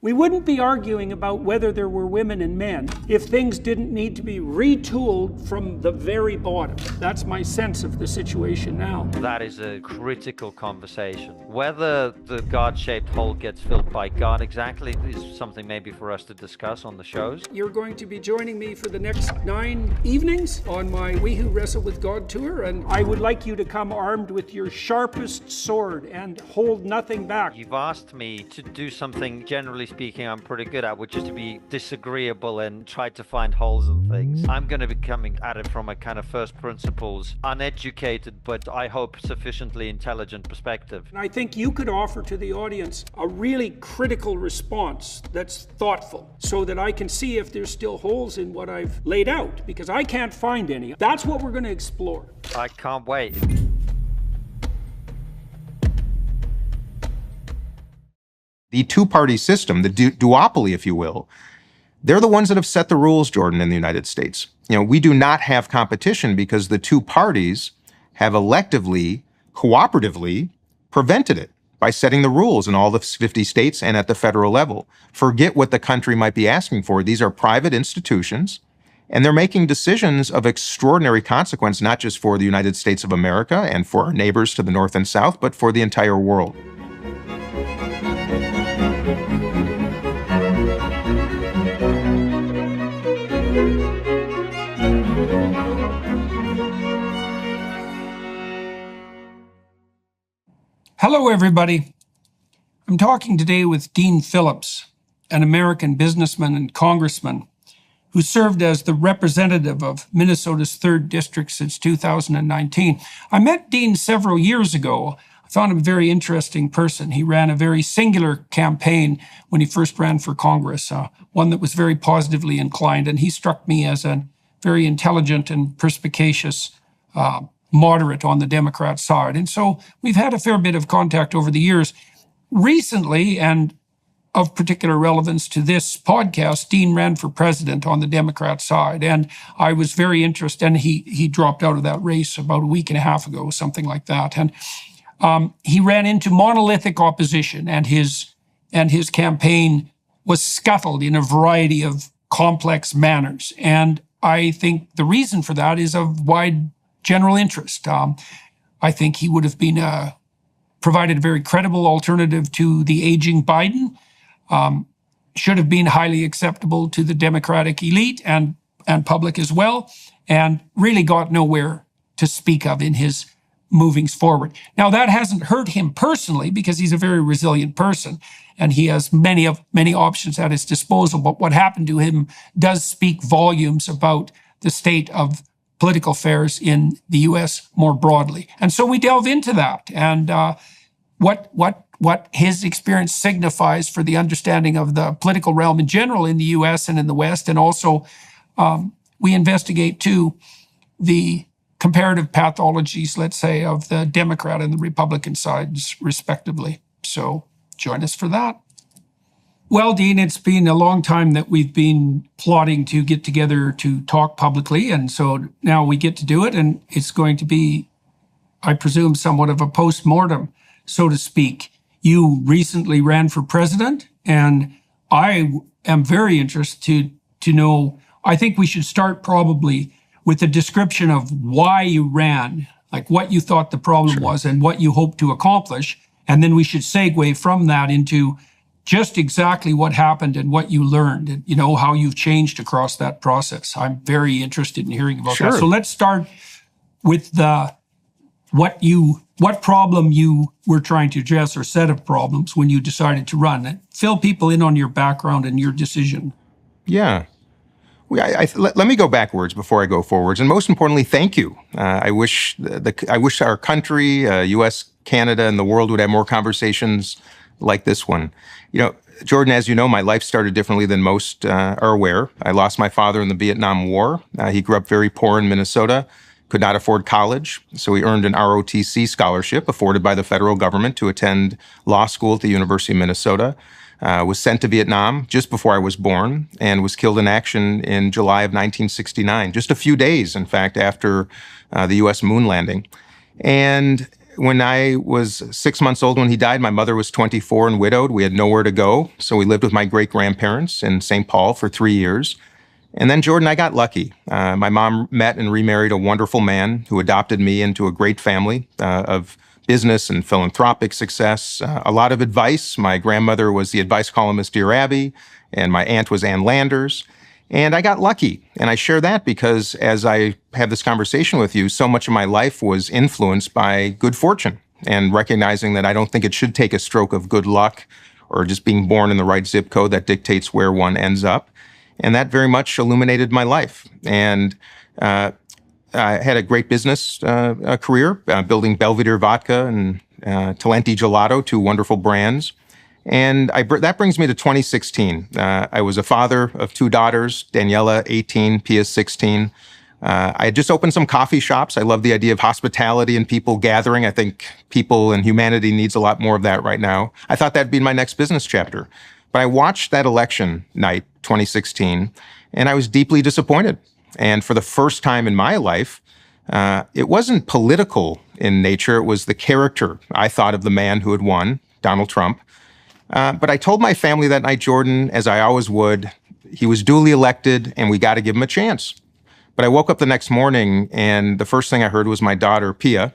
We wouldn't be arguing about whether there were women and men if things didn't need to be retooled from the very bottom. That's my sense of the situation now. That is a critical conversation. Whether the God-shaped hole gets filled by God exactly is something maybe for us to discuss on the shows. You're going to be joining me for the next 9 evenings on my We Who Wrestle with God tour, and I would like you to come armed with your sharpest sword and hold nothing back. You've asked me to do something, generally speaking, I'm pretty good at, which is to be disagreeable and try to find holes in things. I'm going to be coming at it from a kind of first principles, uneducated, but I hope sufficiently intelligent perspective. And I think you could offer to the audience a really critical response that's thoughtful, so that I can see if there's still holes in what I've laid out, because I can't find any. That's what we're going to explore. I can't wait. The two-party system, the duopoly, if you will, they're the ones that have set the rules, Jordan, in the United States. You know, we do not have competition because the two parties have electively, cooperatively prevented it by setting the rules in all the 50 states and at the federal level. Forget what the country might be asking for. These are private institutions, and they're making decisions of extraordinary consequence, not just for the United States of America and for our neighbors to the north and south, but for the entire world. Hello, everybody. I'm talking today with Dean Phillips, an American businessman and congressman who served as the representative of Minnesota's 3rd District since 2019. I met Dean several years ago. I found him a very interesting person. He ran a very singular campaign when he first ran for Congress, one that was very positively inclined, and he struck me as a very intelligent and perspicacious moderate on the Democrat side. And so we've had a fair bit of contact over the years. Recently, and of particular relevance to this podcast, Dean ran for president on the Democrat side. And I was very interested, and he dropped out of that race about a week and a half ago, something like that. And he ran into monolithic opposition, and his campaign was scuttled in a variety of complex manners. And I think the reason for that is of wide general interest. I think he would have been provided a very credible alternative to the aging Biden, should have been highly acceptable to the Democratic elite and public as well, and really got nowhere to speak of in his movings forward. Now, that hasn't hurt him personally because he's a very resilient person and he has many options at his disposal. But what happened to him does speak volumes about the state of political affairs in the U.S. more broadly. And so we delve into that and what his experience signifies for the understanding of the political realm in general in the U.S. and in the West. And also we investigate, too, the comparative pathologies, let's say, of the Democrat and the Republican sides, respectively. So join us for that. Well, Dean, it's been a long time that we've been plotting to get together to talk publicly, and so now we get to do it, and it's going to be, I presume, somewhat of a post-mortem, so to speak. You recently ran for president, and I am very interested to know, I think we should start probably with a description of why you ran, like what you thought the problem was and what you hoped to accomplish, and then we should segue from that into just exactly what happened and what you learned and, you know, how you've changed across that process. I'm very interested in hearing about that. So let's start with what problem you were trying to address or set of problems when you decided to run. Fill people in on your background and your decision. Yeah. Let me go backwards before I go forwards. And most importantly, thank you. I wish our country, U.S., Canada, and the world would have more conversations like this one. You know, Jordan, as you know, my life started differently than most are aware. I lost my father in the Vietnam War. He grew up very poor in Minnesota, could not afford college, so he earned an ROTC scholarship afforded by the federal government to attend law school at the University of Minnesota. Was sent to Vietnam just before I was born and was killed in action in July of 1969, just a few days, in fact, after the U.S. moon landing. And when I was 6 months old when he died, my mother was 24 and widowed. We had nowhere to go, so we lived with my great-grandparents in St. Paul for 3 years. And then, Jordan, I got lucky. My mom met and remarried a wonderful man who adopted me into a great family of business and philanthropic success. A lot of advice. My grandmother was the advice columnist Dear Abby, and my aunt was Ann Landers. And I got lucky. And I share that because as I have this conversation with you, so much of my life was influenced by good fortune and recognizing that I don't think it should take a stroke of good luck or just being born in the right zip code that dictates where one ends up. And that very much illuminated my life. And I had a great business career, building Belvedere Vodka and Talenti Gelato, two wonderful brands. And that brings me to 2016. I was a father of two daughters, Daniela, 18, Pia, 16. I had just opened some coffee shops. I love the idea of hospitality and people gathering. I think people and humanity needs a lot more of that right now. I thought that'd be my next business chapter. But I watched that election night, 2016, and I was deeply disappointed. And for the first time in my life, it wasn't political in nature. It was the character, I thought, of the man who had won, Donald Trump. But I told my family that night, Jordan, as I always would, he was duly elected and we got to give him a chance. But I woke up the next morning and the first thing I heard was my daughter, Pia,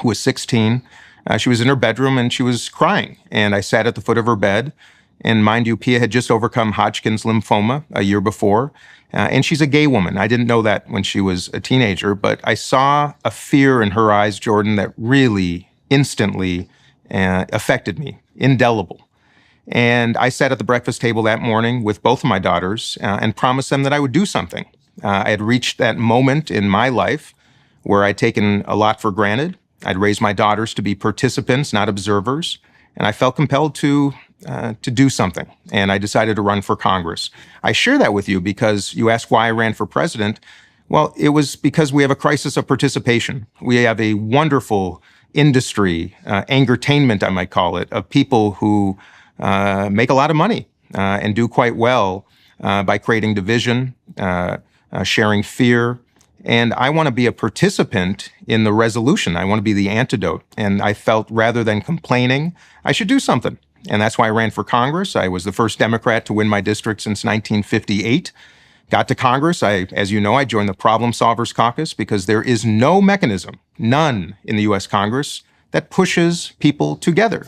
who was 16. She was in her bedroom and she was crying. And I sat at the foot of her bed. And mind you, Pia had just overcome Hodgkin's lymphoma a year before. And she's a gay woman. I didn't know that when she was a teenager, but I saw a fear in her eyes, Jordan, that really instantly affected me, indelible. And I sat at the breakfast table that morning with both of my daughters and promised them that I would do something. I had reached that moment in my life where I'd taken a lot for granted. I'd raised my daughters to be participants, not observers. And I felt compelled to do something. And I decided to run for Congress. I share that with you because you asked why I ran for president. Well, it was because we have a crisis of participation. We have a wonderful industry, angertainment, I might call it, of people who make a lot of money and do quite well by creating division, sharing fear. And I want to be a participant in the resolution. I want to be the antidote. And I felt rather than complaining, I should do something. And that's why I ran for Congress. I was the first Democrat to win my district since 1958. Got to Congress. As you know, I joined the Problem Solvers Caucus because there is no mechanism, none in the U.S. Congress, that pushes people together.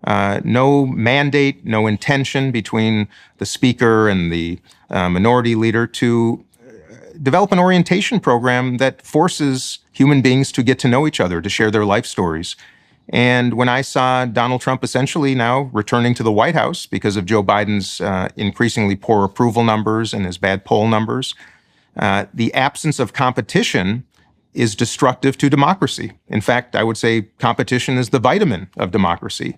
No mandate, no intention between the speaker and the minority leader to develop an orientation program that forces human beings to get to know each other, to share their life stories. And when I saw Donald Trump essentially now returning to the White House because of Joe Biden's increasingly poor approval numbers and his bad poll numbers, the absence of competition is destructive to democracy. In fact, I would say competition is the vitamin of democracy.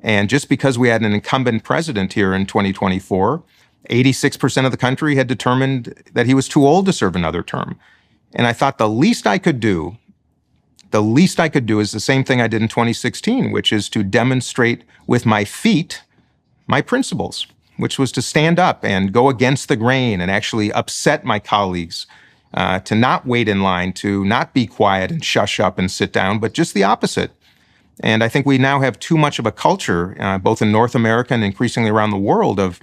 And just because we had an incumbent president here in 2024, 86% of the country had determined that he was too old to serve another term. And I thought the least I could do is the same thing I did in 2016, which is to demonstrate with my feet my principles, which was to stand up and go against the grain and actually upset my colleagues, to not wait in line, to not be quiet and shush up and sit down, but just the opposite. And I think we now have too much of a culture, both in North America and increasingly around the world, of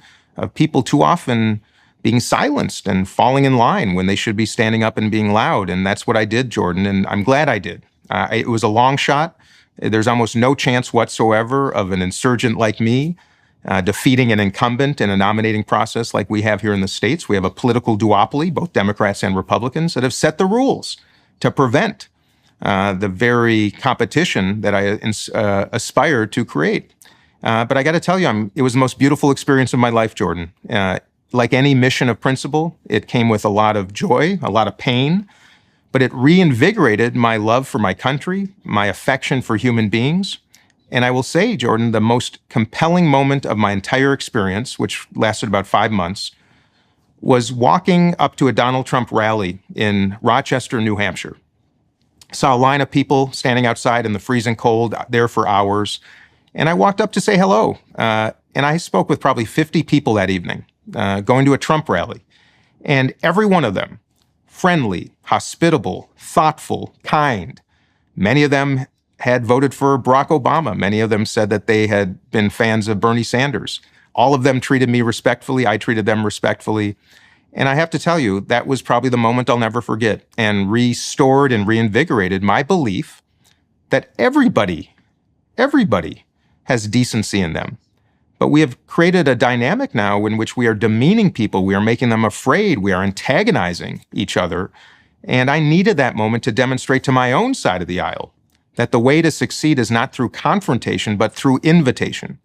people too often being silenced and falling in line when they should be standing up and being loud. And that's what I did, Jordan, and I'm glad I did. It was a long shot. There's almost no chance whatsoever of an insurgent like me defeating an incumbent in a nominating process like we have here in the States. We have a political duopoly, both Democrats and Republicans, that have set the rules to prevent the very competition that I aspire to create. But I got to tell you, it was the most beautiful experience of my life, Jordan. Like any mission of principle, it came with a lot of joy, a lot of pain, but it reinvigorated my love for my country, my affection for human beings. And I will say, Jordan, the most compelling moment of my entire experience, which lasted about 5 months, was walking up to a Donald Trump rally in Rochester, New Hampshire. Saw a line of people standing outside in the freezing cold, there for hours. And I walked up to say hello. And I spoke with probably 50 people that evening, going to a Trump rally. And every one of them, friendly, hospitable, thoughtful, kind. Many of them had voted for Barack Obama. Many of them said that they had been fans of Bernie Sanders. All of them treated me respectfully. I treated them respectfully. And I have to tell you, that was probably the moment I'll never forget, and restored and reinvigorated my belief that everybody has decency in them. But we have created a dynamic now in which we are demeaning people. We are making them afraid. We are antagonizing each other. And I needed that moment to demonstrate to my own side of the aisle that the way to succeed is not through confrontation, but through invitation.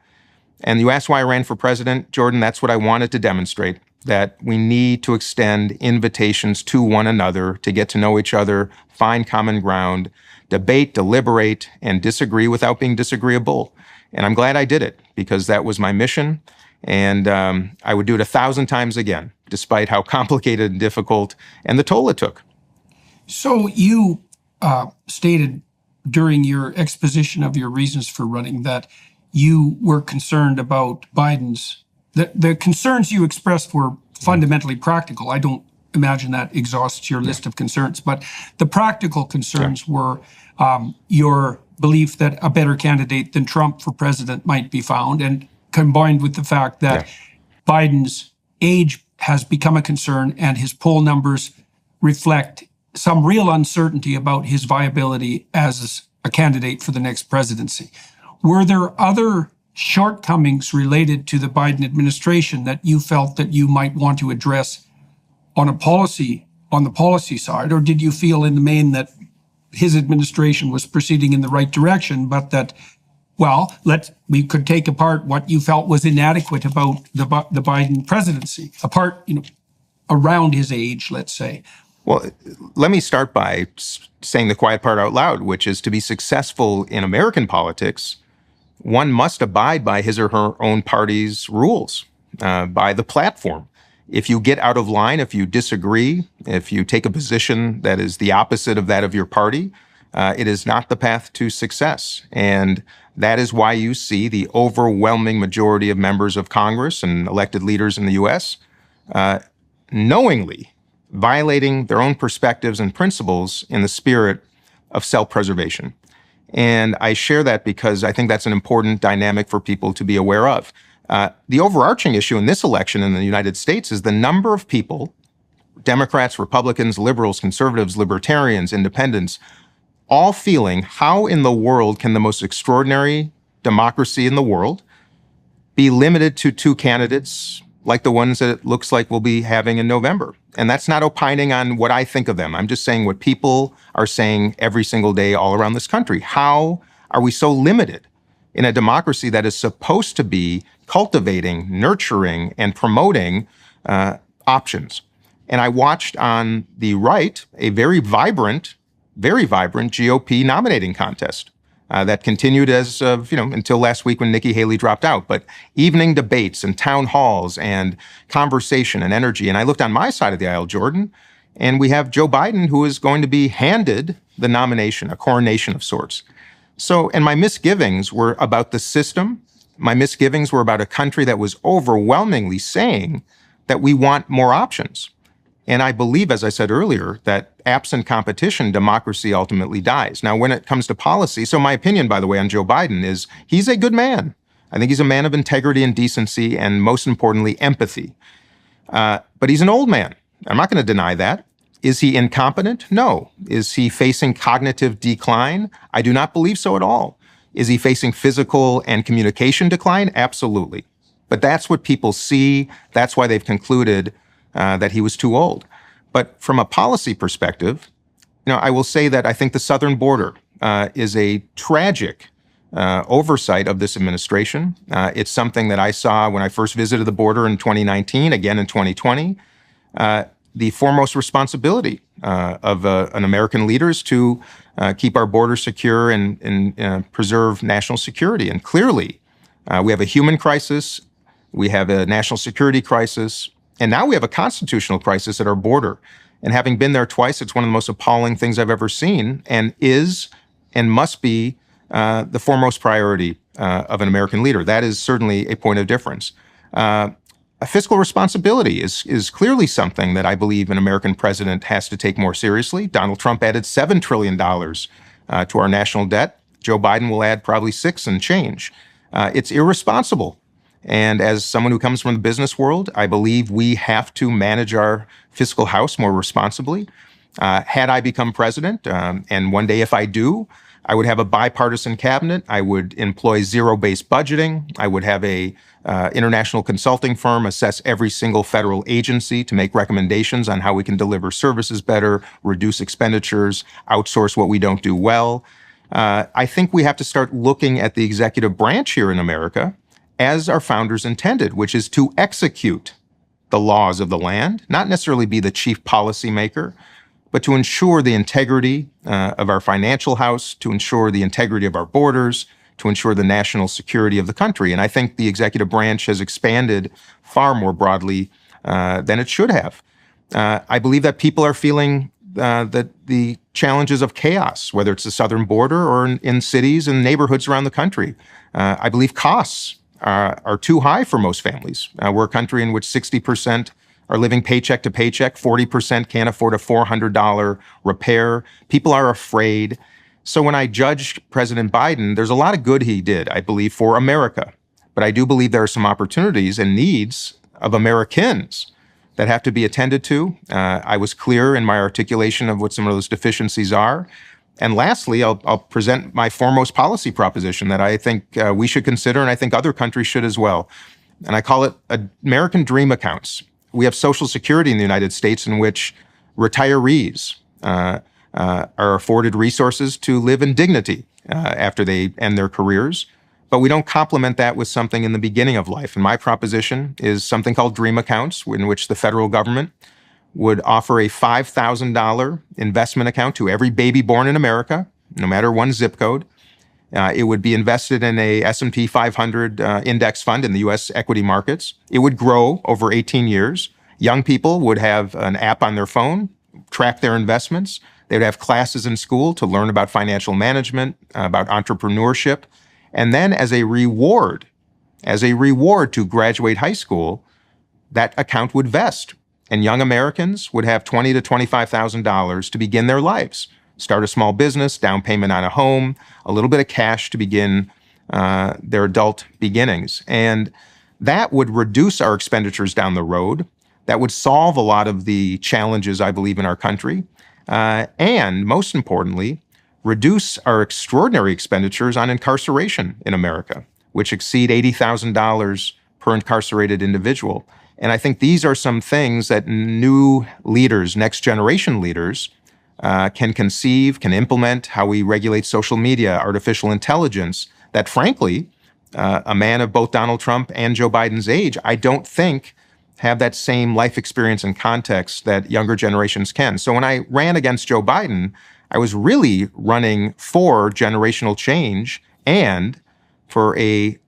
And you asked why I ran for president, Jordan. That's what I wanted to demonstrate, that we need to extend invitations to one another to get to know each other, find common ground, debate, deliberate, and disagree without being disagreeable. And I'm glad I did it, because that was my mission. And I would do it 1,000 times again, despite how complicated and difficult and the toll it took. So you stated during your exposition of your reasons for running that you were concerned about the concerns you expressed were fundamentally practical. I don't imagine that exhausts your list of concerns, but the practical concerns were your belief that a better candidate than Trump for president might be found, and combined with the fact that Biden's age has become a concern and his poll numbers reflect some real uncertainty about his viability as a candidate for the next presidency. Were there other shortcomings related to the Biden administration that you felt that you might want to address on the policy side, or did you feel in the main that his administration was proceeding in the right direction, but that, well, we could take apart what you felt was inadequate about the Biden presidency, around his age, let's say? Well, let me start by saying the quiet part out loud, which is to be successful in American politics, one must abide by his or her own party's rules, by the platform. If you get out of line, if you disagree, if you take a position that is the opposite of that of your party, it is not the path to success. And that is why you see the overwhelming majority of members of Congress and elected leaders in the U.S. Knowingly violating their own perspectives and principles in the spirit of self-preservation. And I share that because I think that's an important dynamic for people to be aware of. The overarching issue in this election in the United States is the number of people, Democrats, Republicans, liberals, conservatives, libertarians, independents, all feeling how in the world can the most extraordinary democracy in the world be limited to two candidates like the ones that it looks like we'll be having in November. And that's not opining on what I think of them. I'm just saying what people are saying every single day all around this country. How are we so limited in a democracy that is supposed to be cultivating, nurturing, and promoting options? And I watched on the right a very vibrant GOP nominating contest that continued as of, until last week when Nikki Haley dropped out. But evening debates and town halls and conversation and energy. And I looked on my side of the aisle, Jordan, and we have Joe Biden, who is going to be handed the nomination, a coronation of sorts. So, and my misgivings were about the system. My misgivings were about a country that was overwhelmingly saying that we want more options. And I believe, as I said earlier, that absent competition, democracy ultimately dies. Now, when it comes to policy, so my opinion, by the way, on Joe Biden is he's a good man. I think he's a man of integrity and decency, and most importantly, empathy. But he's an old man. I'm not going to deny that. Is he incompetent? No. Is he facing cognitive decline? I do not believe so at all. Is he facing physical and communication decline? Absolutely. But that's what people see. That's why they've concluded that he was too old. But from a policy perspective, I will say that I think the southern border is a tragic oversight of this administration. It's something that I saw when I first visited the border in 2019, again in 2020. The foremost responsibility of an American leader is to keep our border secure and preserve national security. And clearly, we have a human crisis, we have a national security crisis, and now we have a constitutional crisis at our border. And having been there twice, it's one of the most appalling things I've ever seen, and is and must be the foremost priority of an American leader. That is certainly a point of difference. A fiscal responsibility is clearly something that I believe an American president has to take more seriously. Donald Trump added $7 trillion to our national debt. Joe Biden will add probably 6 and change. It's irresponsible. And as someone who comes from the business world, I believe we have to manage our fiscal house more responsibly. Had I become president, and one day if I do, I would have a bipartisan cabinet. I would employ zero-based budgeting. I would have a international consulting firm assess every single federal agency to make recommendations on how we can deliver services better, reduce expenditures, outsource what we don't do well. I think we have to start looking at the executive branch here in America as our founders intended, which is to execute the laws of the land, not necessarily be the chief policymaker, but to ensure the integrity of our financial house, to ensure the integrity of our borders, to ensure the national security of the country. And I think the executive branch has expanded far more broadly than it should have. I believe that people are feeling that the challenges of chaos, whether it's the southern border or in cities and neighborhoods around the country. I believe costs are too high for most families. We're a country in which 60% are living paycheck to paycheck, 40% can't afford a $400 repair. People are afraid. So when I judge President Biden, there's a lot of good he did, I believe, for America. But I do believe there are some opportunities and needs of Americans that have to be attended to. I was clear in my articulation of what some of those deficiencies are. And lastly, I'll present my foremost policy proposition that I think we should consider, and I think other countries should as well. And I call it American Dream Accounts. We have Social Security in the United States in which retirees are afforded resources to live in dignity after they end their careers. But we don't complement that with something in the beginning of life. And my proposition is something called Dream Accounts, in which the federal government would offer a $5,000 investment account to every baby born in America, no matter one zip code. It would be invested in a S&P 500 index fund in the U.S. equity markets. It would grow over 18 years. Young people would have an app on their phone, track their investments. They would have classes in school to learn about financial management, about entrepreneurship. And then as a reward to graduate high school, that account would vest. And young Americans would have $20,000 to $25,000 to begin their lives. Start a small business, down payment on a home, a little bit of cash to begin their adult beginnings. And that would reduce our expenditures down the road. That would solve a lot of the challenges, I believe, in our country. And most importantly, reduce our extraordinary expenditures on incarceration in America, which exceed $80,000 per incarcerated individual. And I think these are some things that new leaders, next generation leaders, can conceive, can implement, how we regulate social media, artificial intelligence, that frankly, a man of both Donald Trump and Joe Biden's age, I don't think have that same life experience and context that younger generations can. So when I ran against Joe Biden, I was really running for generational change and for a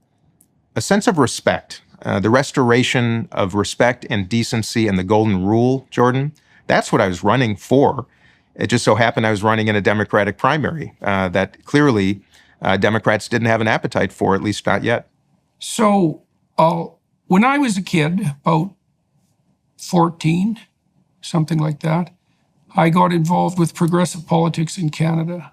sense of respect, the restoration of respect and decency and the golden rule, Jordan. That's what I was running for. It just so happened I was running in a Democratic primary that clearly Democrats didn't have an appetite for, at least not yet. So when I was a kid, about 14, something like that, I got involved with progressive politics in Canada.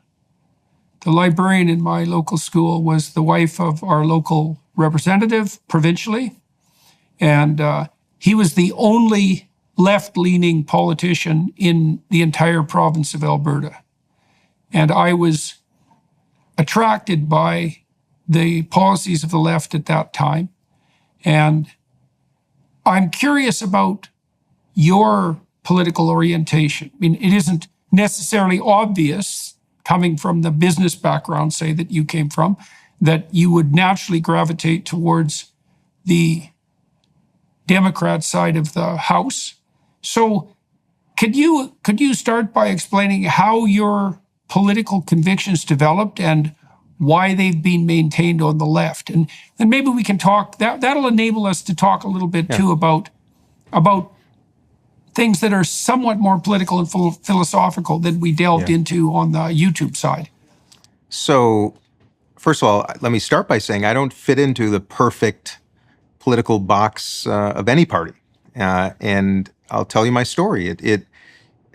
The librarian in my local school was the wife of our local representative provincially, and he was the only left-leaning politician in the entire province of Alberta. And I was attracted by the policies of the left at that time. And I'm curious about your political orientation. I mean, it isn't necessarily obvious, coming from the business background, say, that you came from, that you would naturally gravitate towards the Democrat side of the House. So could you start by explaining how your political convictions developed and why they've been maintained on the left? And maybe we can talk, that'll enable us to talk a little bit too about things that are somewhat more political and philosophical than we delved into on the YouTube side. So first of all, let me start by saying I don't fit into the perfect political box of any party. And I'll tell you my story.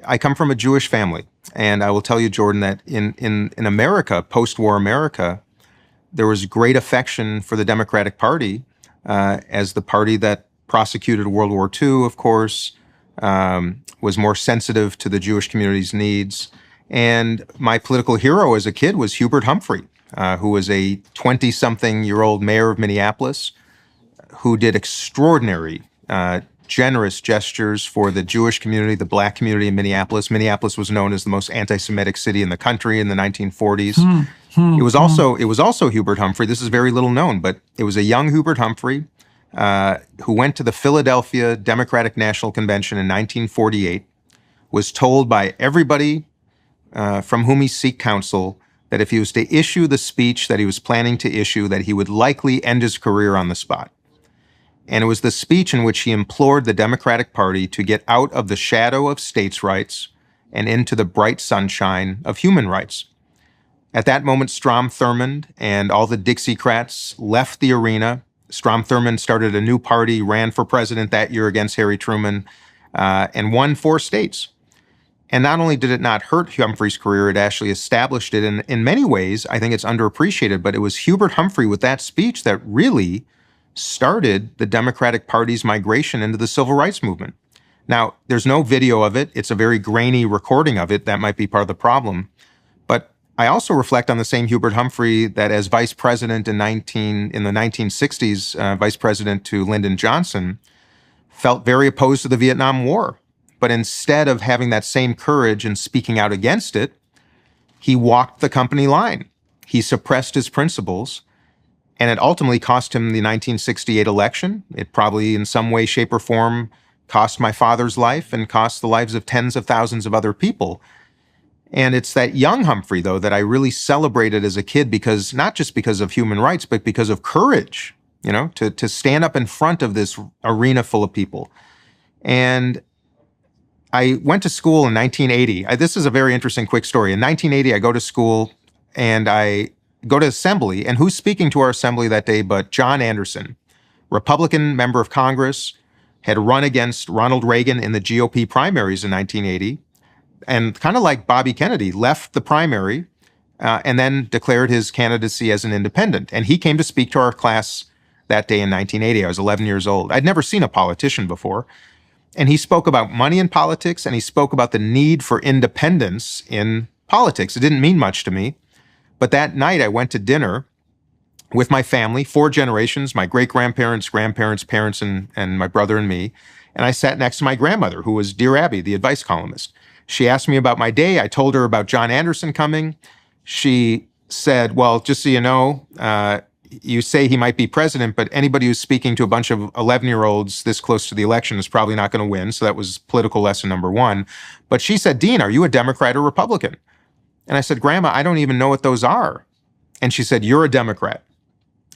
I come from a Jewish family, and I will tell you, Jordan, that in America, post-war America, there was great affection for the Democratic Party as the party that prosecuted World War II, of course, was more sensitive to the Jewish community's needs. And my political hero as a kid was Hubert Humphrey, who was a 20-something-year-old mayor of Minneapolis, who did extraordinary, generous gestures for the Jewish community, the Black community in Minneapolis. Minneapolis was known as the most anti-Semitic city in the country in the 1940s. It was also Hubert Humphrey. This is very little known, but it was a young Hubert Humphrey who went to the Philadelphia Democratic National Convention in 1948, was told by everybody from whom he sought counsel that if he was to issue the speech that he was planning to issue, that he would likely end his career on the spot. And it was the speech in which he implored the Democratic Party to get out of the shadow of states' rights and into the bright sunshine of human rights. At that moment, Strom Thurmond and all the Dixiecrats left the arena. Strom Thurmond started a new party, ran for president that year against Harry Truman, and won 4 states. And not only did it not hurt Humphrey's career, it actually established it. And in many ways, I think it's underappreciated, but it was Hubert Humphrey with that speech that really started the Democratic Party's migration into the civil rights movement. Now, there's no video of it. It's a very grainy recording of it. That might be part of the problem. But I also reflect on the same Hubert Humphrey that as vice president in the 1960s, vice president to Lyndon Johnson, felt very opposed to the Vietnam War. But instead of having that same courage and speaking out against it, he walked the company line. He suppressed his principles, and it ultimately cost him the 1968 election. It probably in some way, shape, or form cost my father's life and cost the lives of tens of thousands of other people. And it's that young Humphrey, though, that I really celebrated as a kid because not just because of human rights, but because of courage, to stand up in front of this arena full of people. And I went to school in 1980. This is a very interesting quick story. In 1980, I go to school and I go to assembly. And who's speaking to our assembly that day but John Anderson, Republican member of Congress, had run against Ronald Reagan in the GOP primaries in 1980. And kind of like Bobby Kennedy, left the primary and then declared his candidacy as an independent. And he came to speak to our class that day in 1980. I was 11 years old. I'd never seen a politician before. And he spoke about money in politics, and he spoke about the need for independence in politics. It didn't mean much to me. But that night, I went to dinner with my family, 4 generations, my great-grandparents, grandparents, parents, and my brother and me. And I sat next to my grandmother, who was Dear Abby, the advice columnist. She asked me about my day. I told her about John Anderson coming. She said, well, just so you know, you say he might be president, but anybody who's speaking to a bunch of 11-year-olds this close to the election is probably not going to win. So that was political lesson number 1. But she said, Dean, are you a Democrat or Republican? And I said, Grandma, I don't even know what those are. And she said, you're a Democrat.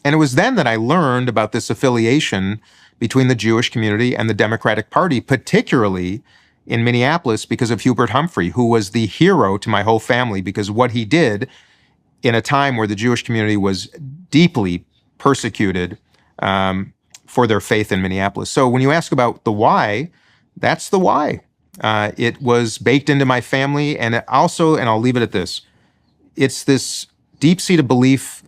And it was then that I learned about this affiliation between the Jewish community and the Democratic Party, particularly in Minneapolis because of Hubert Humphrey, who was the hero to my whole family because what he did in a time where the Jewish community was deeply persecuted for their faith in Minneapolis. So when you ask about the why, that's the why. It was baked into my family, and it also, and I'll leave it at this, it's this deep-seated belief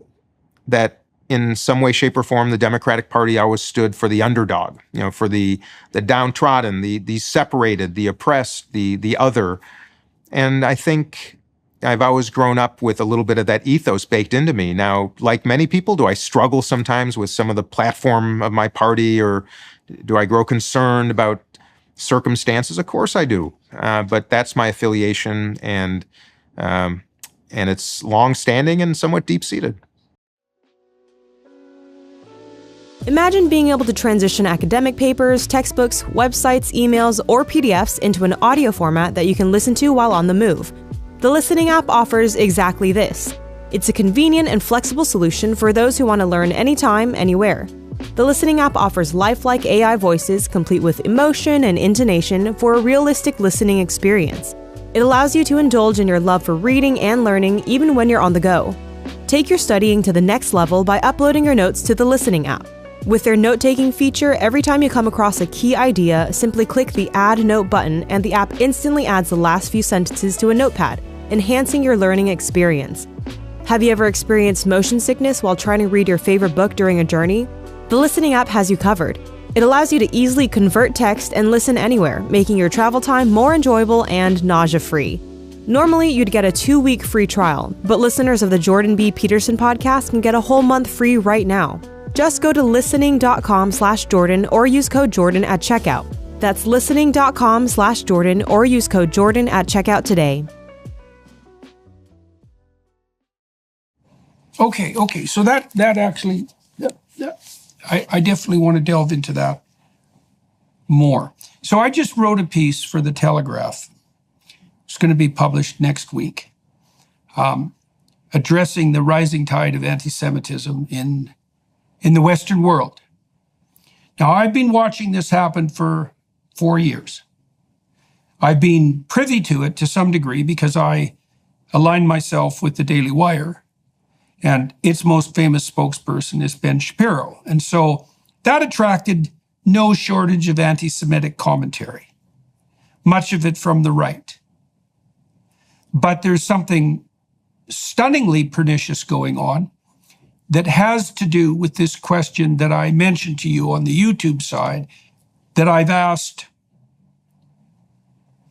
that in some way, shape, or form, the Democratic Party always stood for the underdog, for the downtrodden, the separated, the oppressed, the other. And I think I've always grown up with a little bit of that ethos baked into me. Now, like many people, do I struggle sometimes with some of the platform of my party, or do I grow concerned about circumstances? Of course I do. But that's my affiliation, and it's long-standing and somewhat deep-seated. Imagine being able to transition academic papers, textbooks, websites, emails, or PDFs into an audio format that you can listen to while on the move. The Listening app offers exactly this. It's a convenient and flexible solution for those who want to learn anytime, anywhere. The Listening app offers lifelike AI voices complete with emotion and intonation for a realistic listening experience. It allows you to indulge in your love for reading and learning even when you're on the go. Take your studying to the next level by uploading your notes to the Listening app. With their note-taking feature, every time you come across a key idea, simply click the Add Note button and the app instantly adds the last few sentences to a notepad, enhancing your learning experience. Have you ever experienced motion sickness while trying to read your favorite book during a journey? The Listening app has you covered. It allows you to easily convert text and listen anywhere, making your travel time more enjoyable and nausea-free. Normally, you'd get a 2-week free trial, but listeners of the Jordan B. Peterson podcast can get a whole month free right now. Just go to listening.com/Jordan or use code Jordan at checkout. That's listening.com/Jordan or use code Jordan at checkout today. Okay. So that actually, I definitely want to delve into that more. So I just wrote a piece for the Telegraph. It's going to be published next week, addressing the rising tide of anti-Semitism in the Western world. Now, I've been watching this happen for 4 years. I've been privy to it to some degree because I aligned myself with the Daily Wire, and its most famous spokesperson is Ben Shapiro. And so that attracted no shortage of anti-Semitic commentary, much of it from the right. But there's something stunningly pernicious going on that has to do with this question that I mentioned to you on the YouTube side that I've asked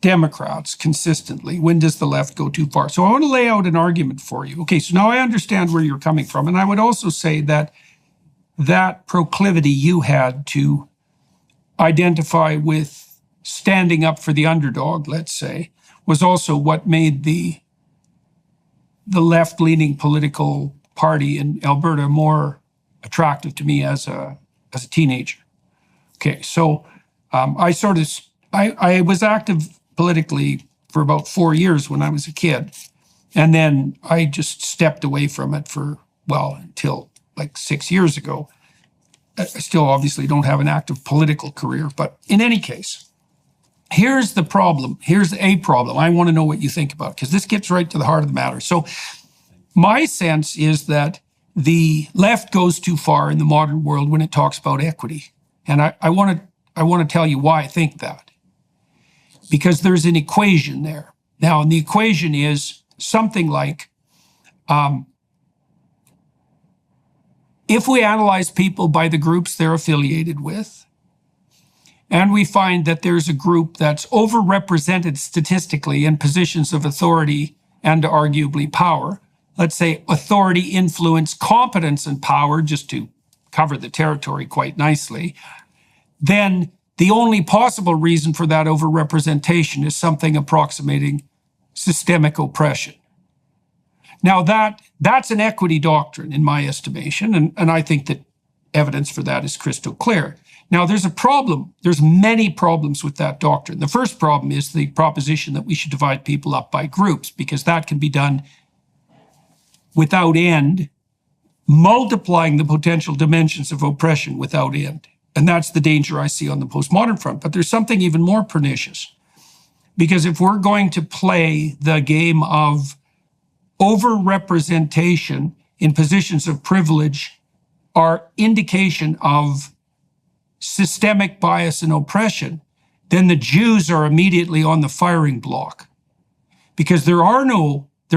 Democrats consistently. When does the left go too far? So I want to lay out an argument for you. Okay, so now I understand where you're coming from. And I would also say that that proclivity you had to identify with standing up for the underdog, let's say, was also what made the left-leaning political party in Alberta more attractive to me as a teenager. Okay, so I was active politically for about 4 years when I was a kid, and then I just stepped away from it until like 6 years ago. I still obviously don't have an active political career, but in any case, here's the problem. Here's a problem. I want to know what you think about it, because this gets right to the heart of the matter. So my sense is that the left goes too far in the modern world when it talks about equity. And I want to tell you why I think that. Because there's an equation there. Now, and the equation is something like, if we analyze people by the groups they're affiliated with, and we find that there's a group that's overrepresented statistically in positions of authority and arguably power, let's say authority, influence, competence, and power, just to cover the territory quite nicely, then the only possible reason for that overrepresentation is something approximating systemic oppression. Now, that's an equity doctrine in my estimation, and I think that evidence for that is crystal clear. Now, there's a problem. There's many problems with that doctrine. The first problem is the proposition that we should divide people up by groups, because that can be done without end, multiplying the potential dimensions of oppression without end. And that's the danger I see on the postmodern front. But there's something even more pernicious. Because if we're going to play the game of overrepresentation in positions of privilege are indication of systemic bias and oppression, then the Jews are immediately on the firing block. Because there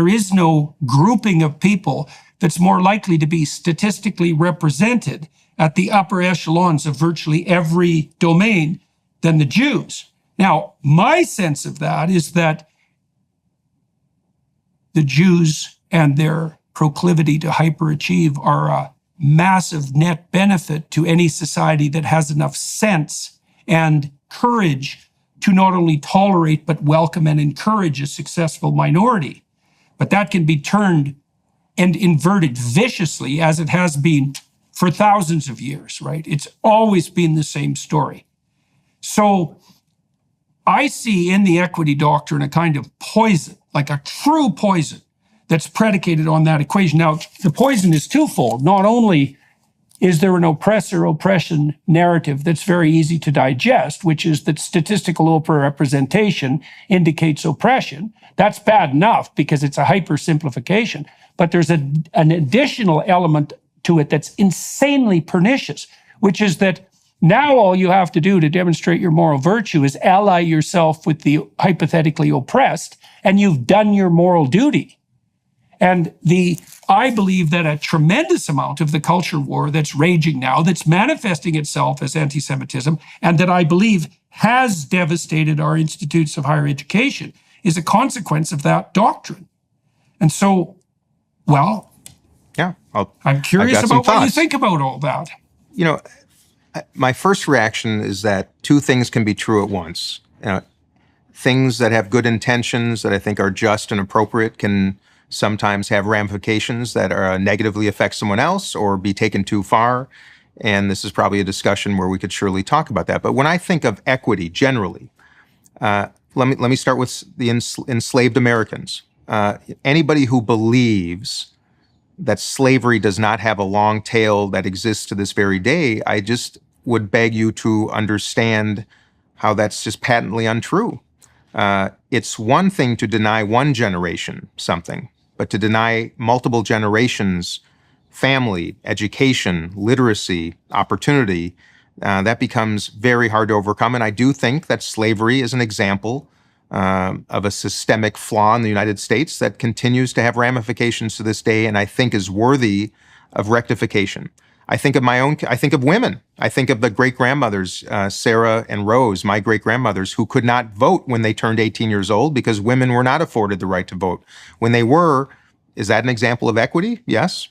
is no grouping of people that's more likely to be statistically represented at the upper echelons of virtually every domain than the Jews. Now, my sense of that is that the Jews and their proclivity to hyperachieve are a massive net benefit to any society that has enough sense and courage to not only tolerate but welcome and encourage a successful minority. But that can be turned and inverted viciously, as it has been for thousands of years, right? It's always been the same story. So I see in the equity doctrine a kind of poison, like a true poison, that's predicated on that equation. Now, the poison is twofold. Not only is there an oppressor-oppression narrative that's very easy to digest, which is that statistical overrepresentation indicates oppression. That's bad enough because it's a hypersimplification. But there's an additional element to it that's insanely pernicious, which is that now all you have to do to demonstrate your moral virtue is ally yourself with the hypothetically oppressed, and you've done your moral duty. And I believe that a tremendous amount of the culture war that's raging now, that's manifesting itself as anti-Semitism, and that I believe has devastated our institutes of higher education, is a consequence of that doctrine. And so, well, yeah, I'm curious about what you think about all that. You know, my first reaction is that two things can be true at once. Things that have good intentions that I think are just and appropriate can sometimes have ramifications that negatively affect someone else or be taken too far. And this is probably a discussion where we could surely talk about that. But when I think of equity generally, let me start with the enslaved Americans. Anybody who believes that slavery does not have a long tail that exists to this very day, I just would beg you to understand how that's just patently untrue. It's one thing to deny one generation something, but to deny multiple generations family, education, literacy, opportunity, that becomes very hard to overcome. And I do think that slavery is an example of a systemic flaw in the United States that continues to have ramifications to this day, and I think is worthy of rectification. I think of women. I think of the great-grandmothers, Sarah and Rose, my great-grandmothers, who could not vote when they turned 18 years old because women were not afforded the right to vote. When they were, is that an example of equity? Yes.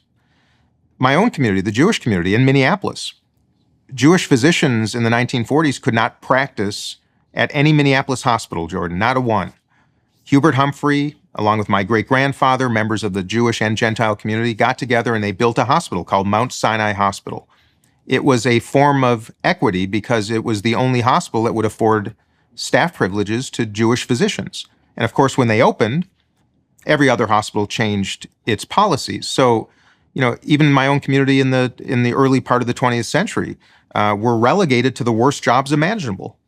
My own community, the Jewish community in Minneapolis. Jewish physicians in the 1940s could not practice at any Minneapolis hospital, Jordan, not a one. Hubert Humphrey, along with my great-grandfather, members of the Jewish and Gentile community, got together and they built a hospital called Mount Sinai Hospital. It was a form of equity because it was the only hospital that would afford staff privileges to Jewish physicians. And of course, when they opened, every other hospital changed its policies. So, even my own community in the early part of the 20th century were relegated to the worst jobs imaginable.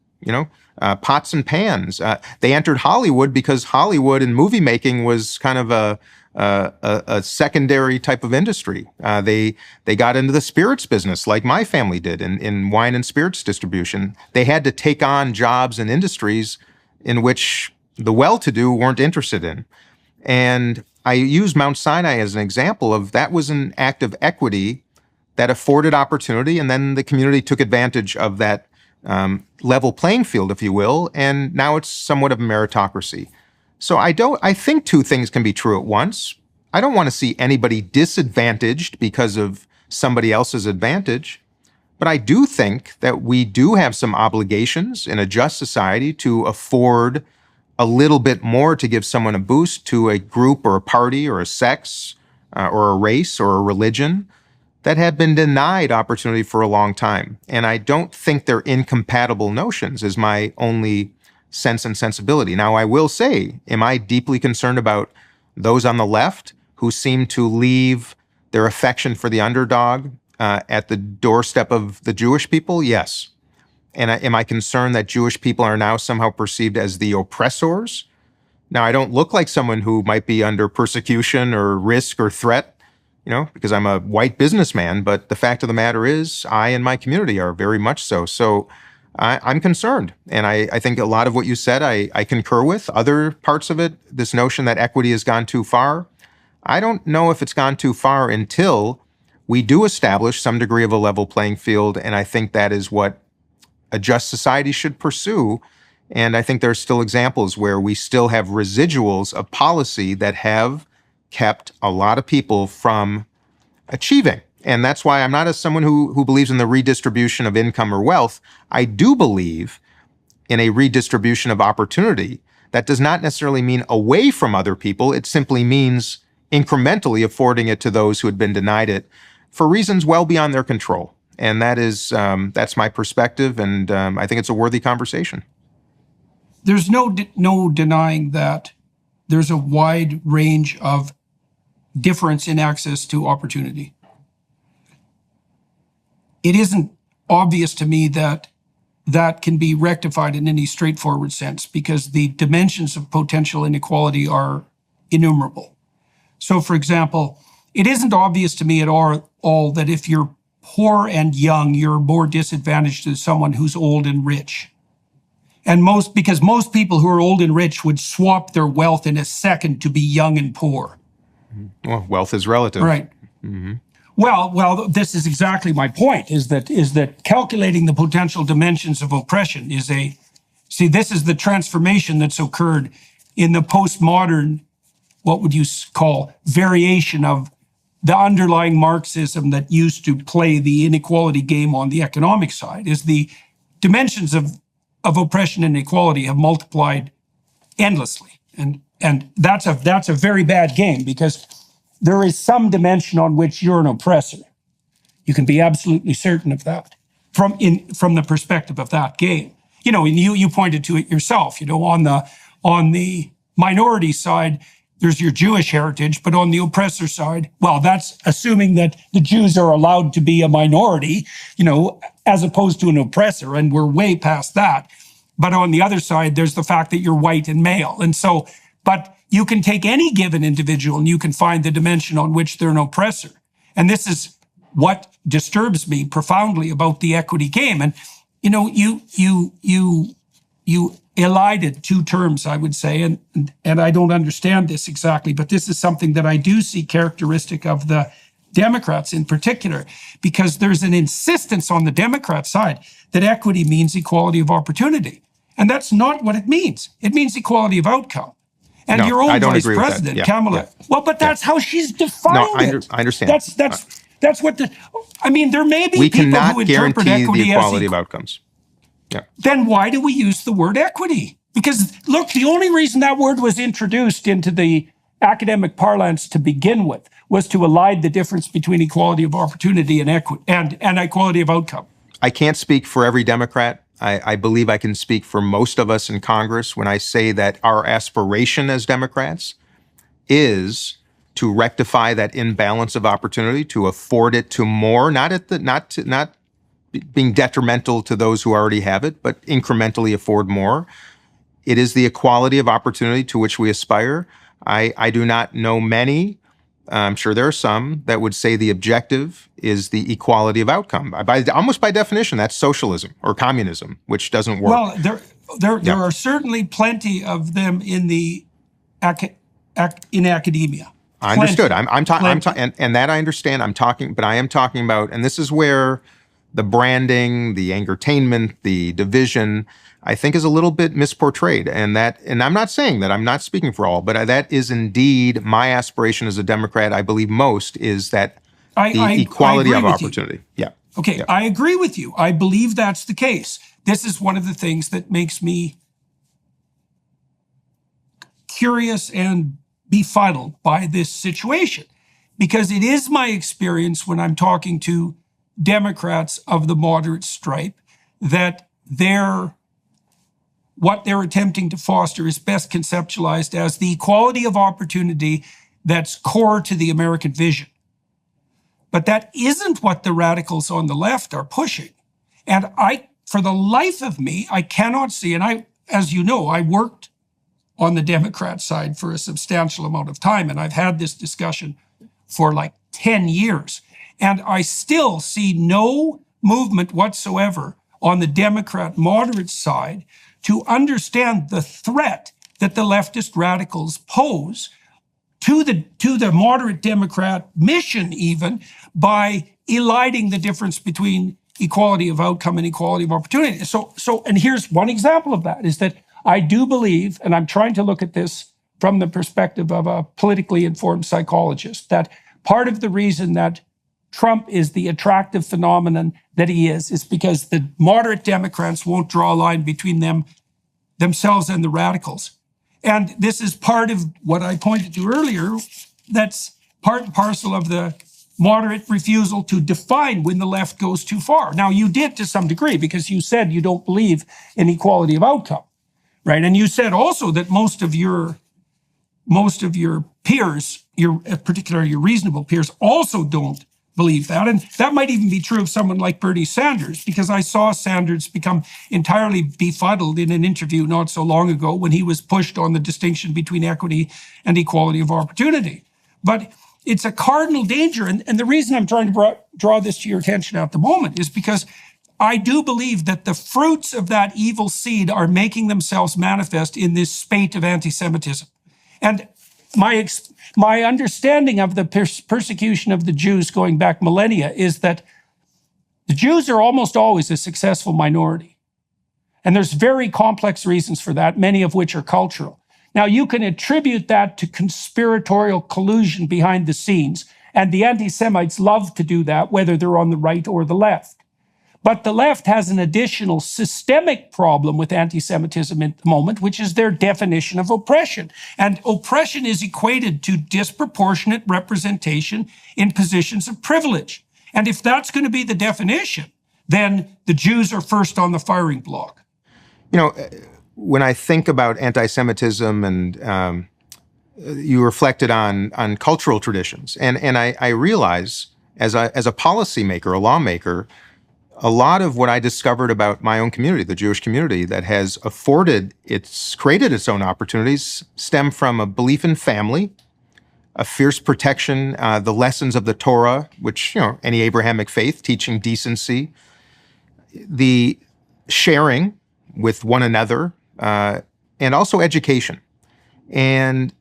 Pots and pans. They entered Hollywood because Hollywood and movie making was kind of a secondary type of industry. They got into the spirits business like my family did in wine and spirits distribution. They had to take on jobs and industries in which the well-to-do weren't interested in. And I use Mount Sinai as an example of that was an act of equity that afforded opportunity, and then the community took advantage of that level playing field, if you will, and now it's somewhat of a meritocracy. So I think two things can be true at once. I don't want to see anybody disadvantaged because of somebody else's advantage, but I do think that we do have some obligations in a just society to afford a little bit more to give someone a boost to a group or a party or a sex or a race or a religion that have been denied opportunity for a long time. And I don't think they're incompatible notions is my only sense and sensibility. Now, I will say, am I deeply concerned about those on the left who seem to leave their affection for the underdog at the doorstep of the Jewish people? Yes. And am I concerned that Jewish people are now somehow perceived as the oppressors? Now, I don't look like someone who might be under persecution or risk or threat, because I'm a white businessman, but the fact of the matter is I and my community are very much so. So I'm concerned. And I think a lot of what you said, I concur with. Other parts of it, this notion that equity has gone too far, I don't know if it's gone too far until we do establish some degree of a level playing field. And I think that is what a just society should pursue. And I think there are still examples where we still have residuals of policy that have kept a lot of people from achieving. And that's why I'm not someone who believes in the redistribution of income or wealth. I do believe in a redistribution of opportunity. That does not necessarily mean away from other people. It simply means incrementally affording it to those who had been denied it for reasons well beyond their control. And that's my perspective, and I think it's a worthy conversation. There's no denying that there's a wide range of difference in access to opportunity. It isn't obvious to me that that can be rectified in any straightforward sense because the dimensions of potential inequality are innumerable. So, for example, it isn't obvious to me at all that if you're poor and young, you're more disadvantaged than someone who's old and rich. And because most people who are old and rich would swap their wealth in a second to be young and poor. Well, wealth is relative. Right. Mm-hmm. Well, this is exactly my point, is that calculating the potential dimensions of oppression this is the transformation that's occurred in the postmodern, what would you call, variation of the underlying Marxism that used to play the inequality game on the economic side, is the dimensions of oppression and inequality have multiplied endlessly. And that's a very bad game, because there is some dimension on which you're an oppressor. You can be absolutely certain of that from the perspective of that game. You know, and you pointed to it yourself. You know, on the minority side, there's your Jewish heritage, but on the oppressor side, well, that's assuming that the Jews are allowed to be a minority, you know, as opposed to an oppressor, and we're way past that. But on the other side, there's the fact that you're white and male. And so, but you can take any given individual and you can find the dimension on which they're an oppressor. And this is what disturbs me profoundly about the equity game. And, you know, you elided two terms, I would say, and I don't understand this exactly, but this is something that I do see characteristic of the Democrats in particular, because there's an insistence on the Democrat side that equity means equality of opportunity. And that's not what it means. It means equality of outcome. And your own vice president, Kamala. Yeah. Well, but that's how she's defined it. I understand. That's what I mean, there may be people who interpret equity the equality of outcomes. Yeah. Then why do we use the word equity? Because look, the only reason that word was introduced into the academic parlance to begin with was to elide the difference between equality of opportunity and equity and equality of outcome. I can't speak for every Democrat. I believe I can speak for most of us in Congress when I say that our aspiration as Democrats is to rectify that imbalance of opportunity, to afford it to more, not being detrimental to those who already have it, but incrementally afford more. It is the equality of opportunity to which we aspire. I do not know many, I'm sure there are some, that would say the objective is the equality of outcome. Almost by definition, that's socialism or communism, which doesn't work. Well, there are certainly plenty of them in academia. I understood. I'm talking, and that I understand. But I am talking about, and this is where the branding, the angertainment, the division, I think is a little bit misportrayed. And I'm not saying that, I'm not speaking for all, but that is indeed my aspiration as a Democrat. I believe most is that the equality of opportunity. Yeah. Okay. Yeah. I agree with you. I believe that's the case. This is one of the things that makes me curious and befuddled by this situation, because it is my experience when I'm talking to Democrats of the moderate stripe that what they're attempting to foster is best conceptualized as the equality of opportunity that's core to the American vision. But that isn't what the radicals on the left are pushing. And for the life of me, I cannot see, and as you know, I worked on the Democrat side for a substantial amount of time, and I've had this discussion for like 10 years. And I still see no movement whatsoever on the Democrat moderate side to understand the threat that the leftist radicals pose to the moderate Democrat mission, even by eliding the difference between equality of outcome and equality of opportunity. And here's one example of that, is that I do believe, and I'm trying to look at this from the perspective of a politically informed psychologist, that part of the reason that Trump is the attractive phenomenon that he is because the moderate Democrats won't draw a line between themselves and the radicals. And this is part of what I pointed to earlier, that's part and parcel of the moderate refusal to define when the left goes too far. Now, you did to some degree, because you said you don't believe in equality of outcome, right? And you said also that most of your peers, particularly your reasonable peers, also don't believe that. And that might even be true of someone like Bernie Sanders, because I saw Sanders become entirely befuddled in an interview not so long ago when he was pushed on the distinction between equity and equality of opportunity. But it's a cardinal danger. And the reason I'm trying to draw this to your attention at the moment is because I do believe that the fruits of that evil seed are making themselves manifest in this spate of anti-Semitism. And my understanding of the persecution of the Jews going back millennia is that the Jews are almost always a successful minority. And there's very complex reasons for that, many of which are cultural. Now, you can attribute that to conspiratorial collusion behind the scenes, and the anti-Semites love to do that, whether they're on the right or the left. But the left has an additional systemic problem with anti-Semitism at the moment, which is their definition of oppression. And oppression is equated to disproportionate representation in positions of privilege. And if that's going to be the definition, then the Jews are first on the firing block. You know, when I think about anti-Semitism and you reflected on cultural traditions, and I realize as a policymaker, a lawmaker, a lot of what I discovered about my own community, the Jewish community, that has created its own opportunities, stem from a belief in family, a fierce protection, the lessons of the Torah, which, any Abrahamic faith, teaching decency, the sharing with one another, and also education. And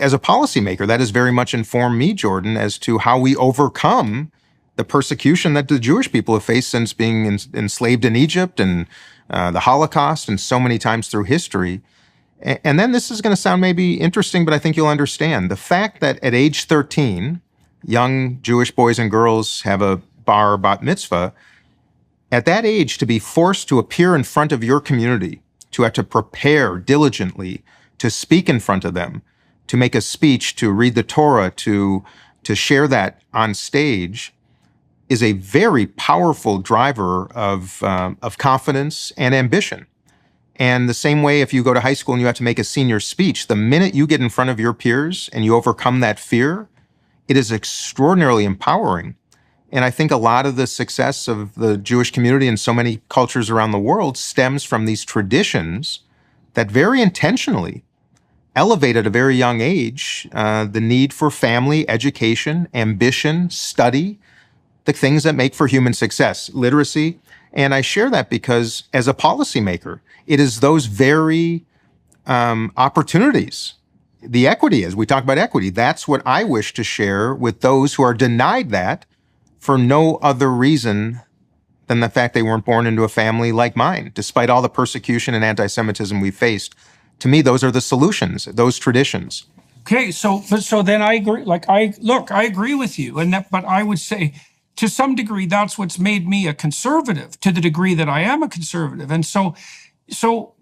as a policymaker, that has very much informed me, Jordan, as to how we overcome the persecution that the Jewish people have faced since being enslaved in Egypt and the Holocaust and so many times through history. And then this is going to sound maybe interesting, but I think you'll understand. The fact that at age 13, young Jewish boys and girls have a bar bat mitzvah, at that age, to be forced to appear in front of your community, to have to prepare diligently, to speak in front of them, to make a speech, to read the Torah, to share that on stage, is a very powerful driver of confidence and ambition. And the same way, if you go to high school and you have to make a senior speech, the minute you get in front of your peers and you overcome that fear, it is extraordinarily empowering. And I think a lot of the success of the Jewish community in so many cultures around the world stems from these traditions that very intentionally elevate at a very young age the need for family, education, ambition, study, the things that make for human success, literacy. And I share that because as a policymaker, it is those very opportunities, the equity, as we talk about equity, that's what I wish to share with those who are denied that for no other reason than the fact they weren't born into a family like mine, despite all the persecution and anti-Semitism we faced. To me, those are the solutions, those traditions. Okay, so then I agree. I agree with you, but I would say, to some degree, that's what's made me a conservative, to the degree that I am a conservative. And so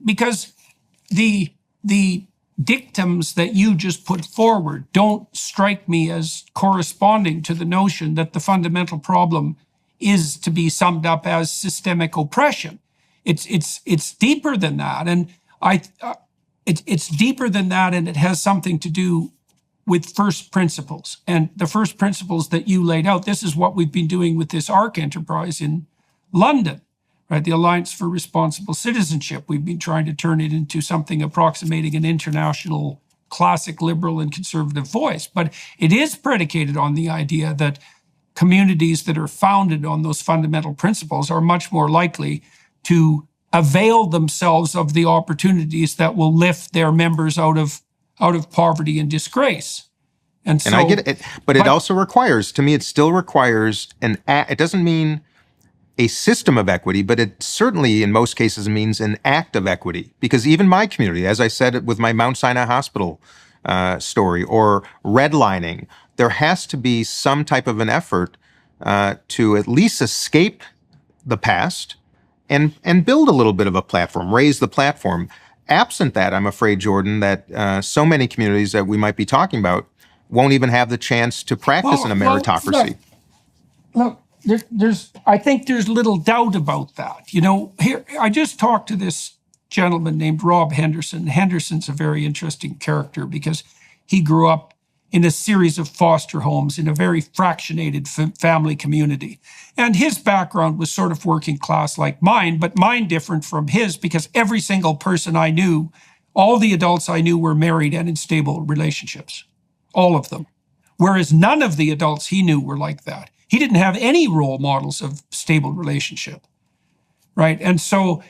because the dictums that you just put forward don't strike me as corresponding to the notion that the fundamental problem is to be summed up as systemic oppression. It's deeper than that, and it's deeper than that, and it has something to do with first principles. And the first principles that you laid out, this is what we've been doing with this ARC enterprise in London, right? The Alliance for Responsible Citizenship. We've been trying to turn it into something approximating an international classic liberal and conservative voice. But it is predicated on the idea that communities that are founded on those fundamental principles are much more likely to avail themselves of the opportunities that will lift their members out of poverty and disgrace. And I get it, but it also requires, to me, it still requires it doesn't mean a system of equity, but it certainly in most cases means an act of equity. Because even my community, as I said with my Mount Sinai Hospital story, or redlining, there has to be some type of an effort to at least escape the past and build a little bit of a platform, raise the platform. Absent that, I'm afraid, Jordan, that so many communities that we might be talking about won't even have the chance to practice in a meritocracy. Look, I think there's little doubt about that. Here, I just talked to this gentleman named Rob Henderson. Henderson's a very interesting character because he grew up in a series of foster homes in a very fractionated family community. And his background was sort of working class like mine, but mine different from his because every single person I knew, all the adults I knew were married and in stable relationships. All of them. whereas none of the adults he knew were like that. He didn't have any role models of stable relationship, right? And so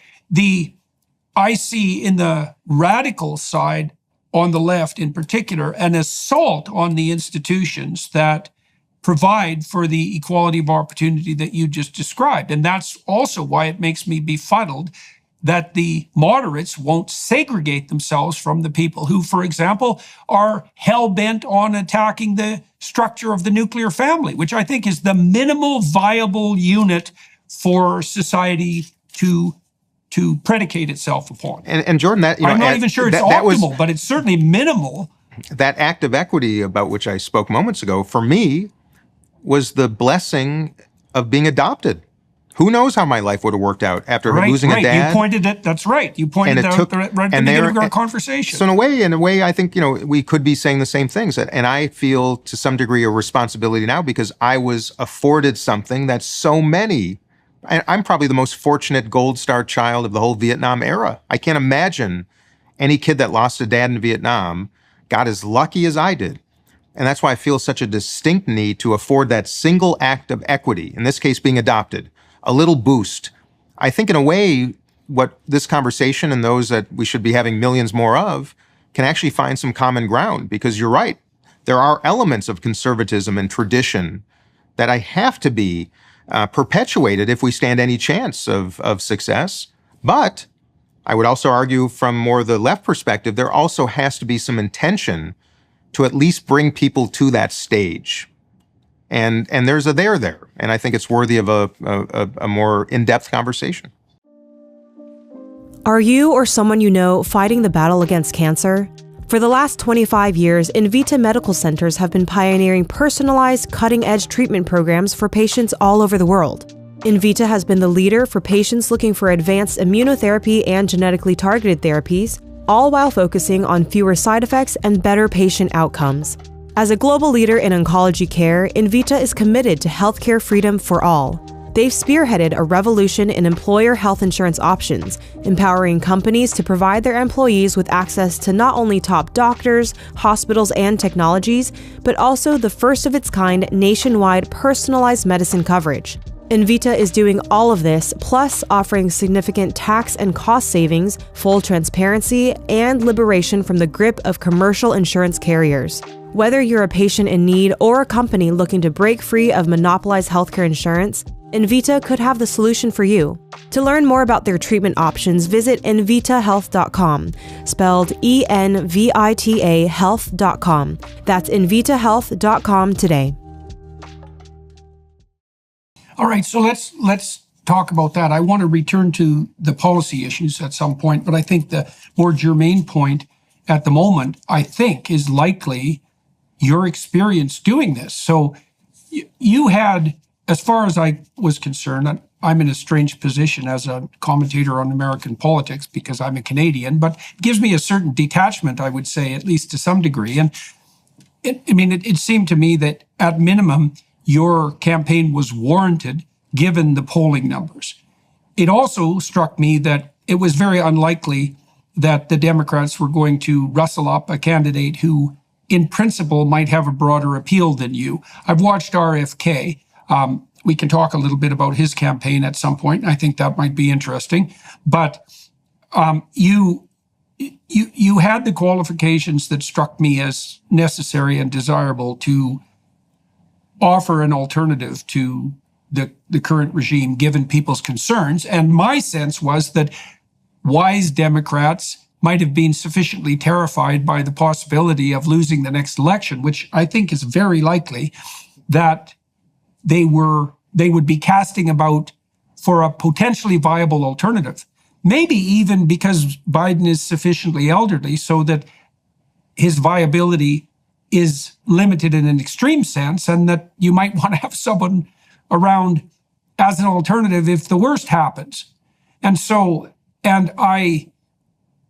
I see in the radical side, on the left in particular, an assault on the institutions that provide for the equality of opportunity that you just described. And that's also why it makes me befuddled that the moderates won't segregate themselves from the people who, for example, are hell-bent on attacking the structure of the nuclear family, which I think is the minimal viable unit for society to predicate itself upon. And Jordan, that I'm not even sure it's optimal, but it's certainly minimal. That act of equity about which I spoke moments ago, for me, was the blessing of being adopted. Who knows how my life would have worked out after losing a dad? You pointed it. That's right. You pointed it out right at the beginning of our conversation. So in a way, I think we could be saying the same things. And I feel to some degree a responsibility now because I was afforded something that so many. I'm probably the most fortunate Gold Star child of the whole Vietnam era. I can't imagine any kid that lost a dad in Vietnam got as lucky as I did. And that's why I feel such a distinct need to afford that single act of equity, in this case being adopted, a little boost. I think in a way, what this conversation and those that we should be having millions more of can actually find some common ground, because you're right. There are elements of conservatism and tradition that I have to be perpetuated if we stand any chance of success. But I would also argue from more the left perspective, there also has to be some intention to at least bring people to that stage. And there's a there. And I think it's worthy of a more in-depth conversation. Are you or someone you know fighting the battle against cancer? For the last 25 years, Invita Medical Centers have been pioneering personalized, cutting-edge treatment programs for patients all over the world. Invita has been the leader for patients looking for advanced immunotherapy and genetically targeted therapies, all while focusing on fewer side effects and better patient outcomes. As a global leader in oncology care, Invita is committed to healthcare freedom for all. They've spearheaded a revolution in employer health insurance options, empowering companies to provide their employees with access to not only top doctors, hospitals, and technologies, but also the first of its kind nationwide personalized medicine coverage. Invita is doing all of this, plus offering significant tax and cost savings, full transparency, and liberation from the grip of commercial insurance carriers. Whether you're a patient in need or a company looking to break free of monopolized healthcare insurance, Invita could have the solution for you. To learn more about their treatment options, visit invitahealth.com, spelled ENVITA health.com. That's invitahealth.com today. All right, so let's talk about that. I want to return to the policy issues at some point, but I think the more germane point at the moment, I think, is likely your experience doing this. So you had, as far as I was concerned, I'm in a strange position as a commentator on American politics because I'm a Canadian, but it gives me a certain detachment, I would say, at least to some degree. And it seemed to me that at minimum, your campaign was warranted given the polling numbers. It also struck me that it was very unlikely that the Democrats were going to rustle up a candidate who, in principle, might have a broader appeal than you. I've watched RFK. We can talk a little bit about his campaign at some point. I think that might be interesting. But you had the qualifications that struck me as necessary and desirable to offer an alternative to the current regime, given people's concerns. And my sense was that wise Democrats might have been sufficiently terrified by the possibility of losing the next election, which I think is very likely, that they would be casting about for a potentially viable alternative. Maybe even because Biden is sufficiently elderly so that his viability is limited in an extreme sense, and that you might want to have someone around as an alternative if the worst happens. And I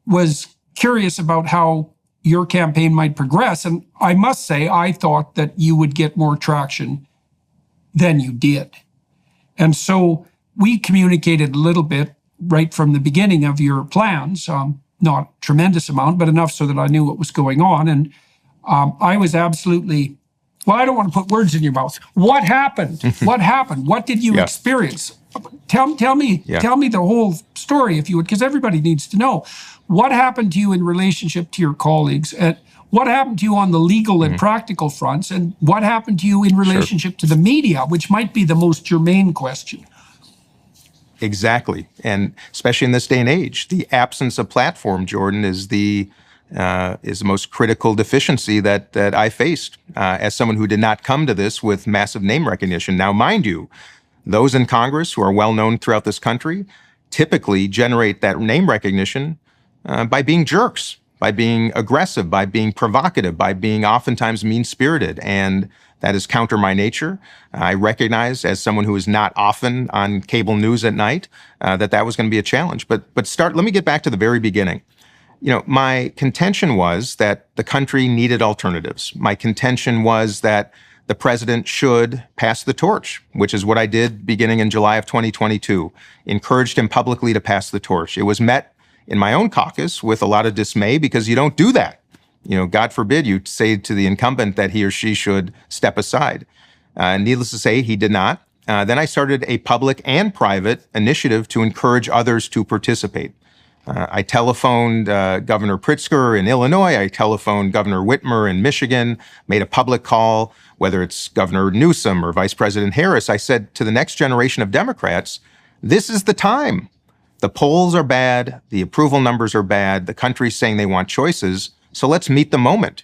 was curious about how your campaign might progress. And I must say, I thought that you would get more traction than you did. And so we communicated a little bit right from the beginning of your plans, not a tremendous amount, but enough so that I knew what was going on. And I was absolutely Well, I don't want to put words in your mouth. What happened? What happened? What did you experience? Tell me the whole story, if you would, because everybody needs to know. What happened to you in relationship to your colleagues? And what happened to you on the legal and practical fronts? And what happened to you in relationship to the media, which might be the most germane question? Exactly. And especially in this day and age, the absence of platform, Jordan, is the most critical deficiency that I faced as someone who did not come to this with massive name recognition. Now, mind you, those in Congress who are well known throughout this country typically generate that name recognition by being jerks, by being aggressive, by being provocative, by being oftentimes mean-spirited. And that is counter my nature. I recognize, as someone who is not often on cable news at night, that was going to be a challenge. But let me get back to the very beginning. My contention was that the country needed alternatives. My contention was that the president should pass the torch, which is what I did beginning in July of 2022, encouraged him publicly to pass the torch. It was met in my own caucus with a lot of dismay because you don't do that. God forbid you say to the incumbent that he or she should step aside. Needless to say, he did not. Then I started a public and private initiative to encourage others to participate. I telephoned Governor Pritzker in Illinois. I telephoned Governor Whitmer in Michigan, made a public call, whether it's Governor Newsom or Vice President Harris. I said to the next generation of Democrats, this is the time. The polls are bad. The approval numbers are bad. The country's saying they want choices. So let's meet the moment.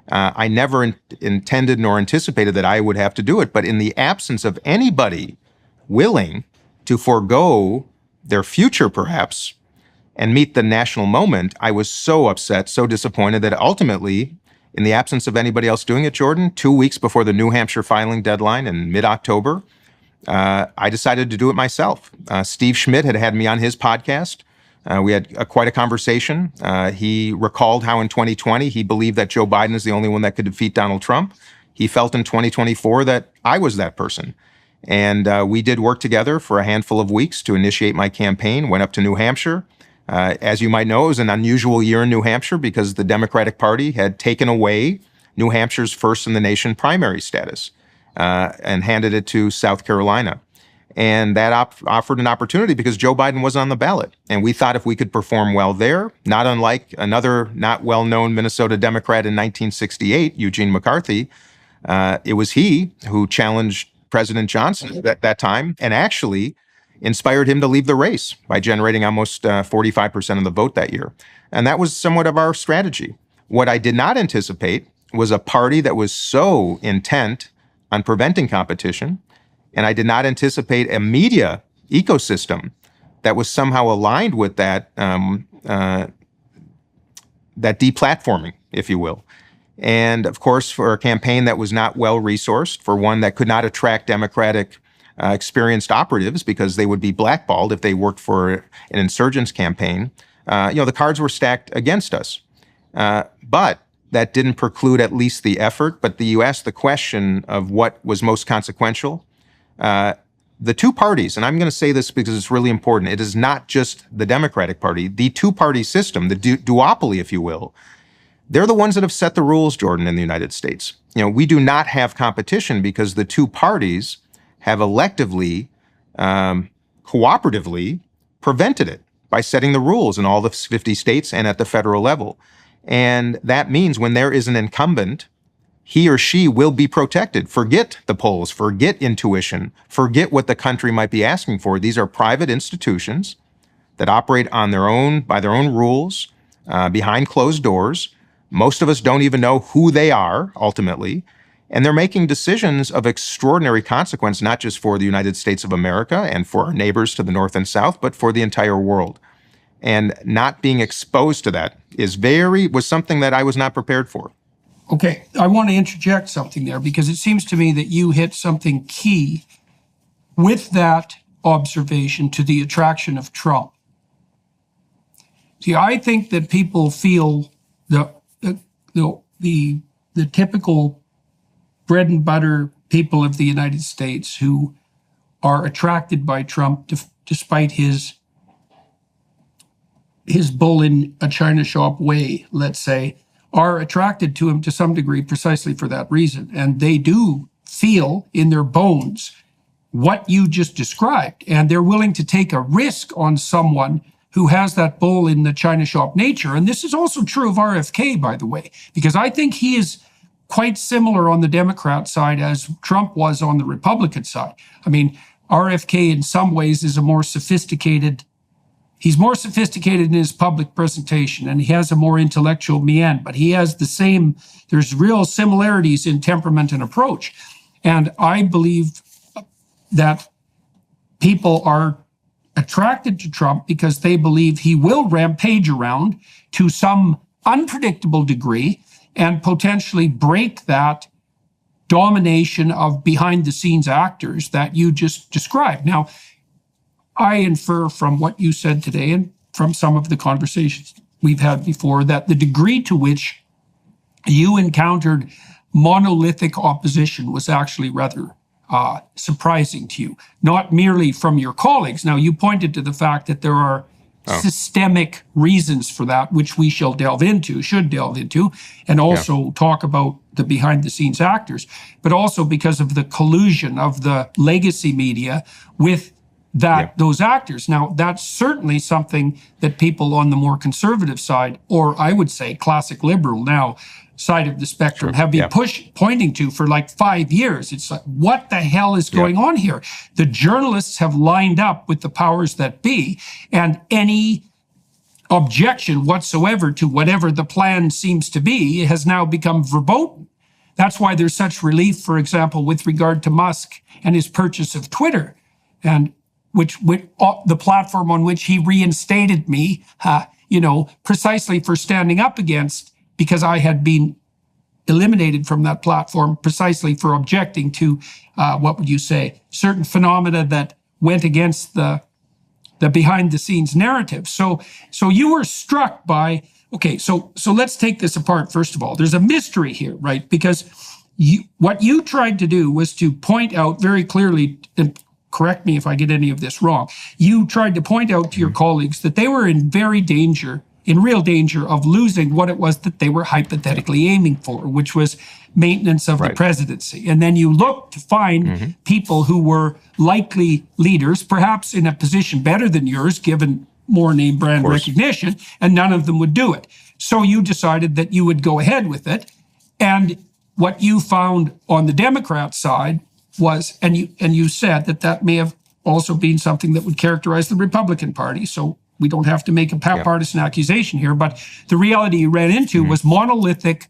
I never intended nor anticipated that I would have to do it. But in the absence of anybody willing to forego their future, perhaps, and meet the national moment, I was so upset, so disappointed that ultimately, in the absence of anybody else doing it, Jordan, 2 weeks before the New Hampshire filing deadline in mid-October, I decided to do it myself. Steve Schmidt had me on his podcast. We had quite a conversation. He recalled how in 2020, he believed that Joe Biden is the only one that could defeat Donald Trump. He felt in 2024 that I was that person. And we did work together for a handful of weeks to initiate my campaign, went up to New Hampshire. As you might know, it was an unusual year in New Hampshire because the Democratic Party had taken away New Hampshire's first-in-the-nation primary status and handed it to South Carolina. And that offered an opportunity because Joe Biden was on the ballot. And we thought if we could perform well there, not unlike another not well-known Minnesota Democrat in 1968, Eugene McCarthy, it was he who challenged President Johnson at that time and actually inspired him to leave the race by generating almost 45% of the vote that year. And that was somewhat of our strategy. What I did not anticipate was a party that was so intent on preventing competition, and I did not anticipate a media ecosystem that was somehow aligned with that deplatforming, if you will. And of course, for a campaign that was not well resourced, for one that could not attract Democratic experienced operatives because they would be blackballed if they worked for an insurgents campaign, the cards were stacked against us. But that didn't preclude at least the effort. But you asked the question of what was most consequential. The two parties, and I'm going to say this because it's really important, it is not just the Democratic Party, the two-party system, the duopoly, if you will, they're the ones that have set the rules, Jordan, in the United States. We do not have competition because the two parties have electively, cooperatively prevented it by setting the rules in all the 50 states and at the federal level. And that means when there is an incumbent, he or she will be protected. Forget the polls, forget intuition, forget what the country might be asking for. These are private institutions that operate on by their own rules, behind closed doors. Most of us don't even know who they are ultimately. And they're making decisions of extraordinary consequence, not just for the United States of America and for our neighbors to the north and south, but for the entire world. And not being exposed to that was something that I was not prepared for. Okay, I want to interject something there because it seems to me that you hit something key with that observation to the attraction of Trump. See, I think that people feel the typical bread and butter people of the United States who are attracted by Trump despite his bull in a china shop way, let's say, are attracted to him to some degree precisely for that reason. And they do feel in their bones what you just described. And they're willing to take a risk on someone who has that bull in the china shop nature. And this is also true of RFK, by the way, because I think he is quite similar on the Democrat side as Trump was on the Republican side. I mean, RFK in some ways is he's more sophisticated in his public presentation, and he has a more intellectual mien, but he has there's real similarities in temperament and approach. And I believe that people are attracted to Trump because they believe he will rampage around to some unpredictable degree and potentially break that domination of behind-the-scenes actors that you just described. Now, I infer from what you said today and from some of the conversations we've had before that the degree to which you encountered monolithic opposition was actually rather surprising to you, not merely from your colleagues. Now, you pointed to the fact that there are systemic reasons for that, which we should delve into, and also talk about the behind-the-scenes actors, but also because of the collusion of the legacy media with those actors. Now, that's certainly something that people on the more conservative side, or I would say classic liberal now, side of the spectrum have been pointing to for like 5 years. It's like, what the hell is going on here? The journalists have lined up with the powers that be, and any objection whatsoever to whatever the plan seems to be has now become verboten. That's why there's such relief, for example, with regard to Musk and his purchase of Twitter, and which the platform on which he reinstated me, precisely for standing up against, because I had been eliminated from that platform precisely for objecting to, certain phenomena that went against the behind-the-scenes narrative. So you were struck by, so let's take this apart, first of all. There's a mystery here, right? Because what you tried to do was to point out very clearly, and correct me if I get any of this wrong, you tried to point out to your colleagues that they were in real danger of losing what it was that they were hypothetically aiming for, which was maintenance of the presidency. And then you looked to find people who were likely leaders, perhaps in a position better than yours, given more name brand recognition, and none of them would do it. So you decided that you would go ahead with it. And what you found on the Democrat side was, and you said that may have also been something that would characterize the Republican Party. So we don't have to make a partisan accusation here, but the reality you ran into was monolithic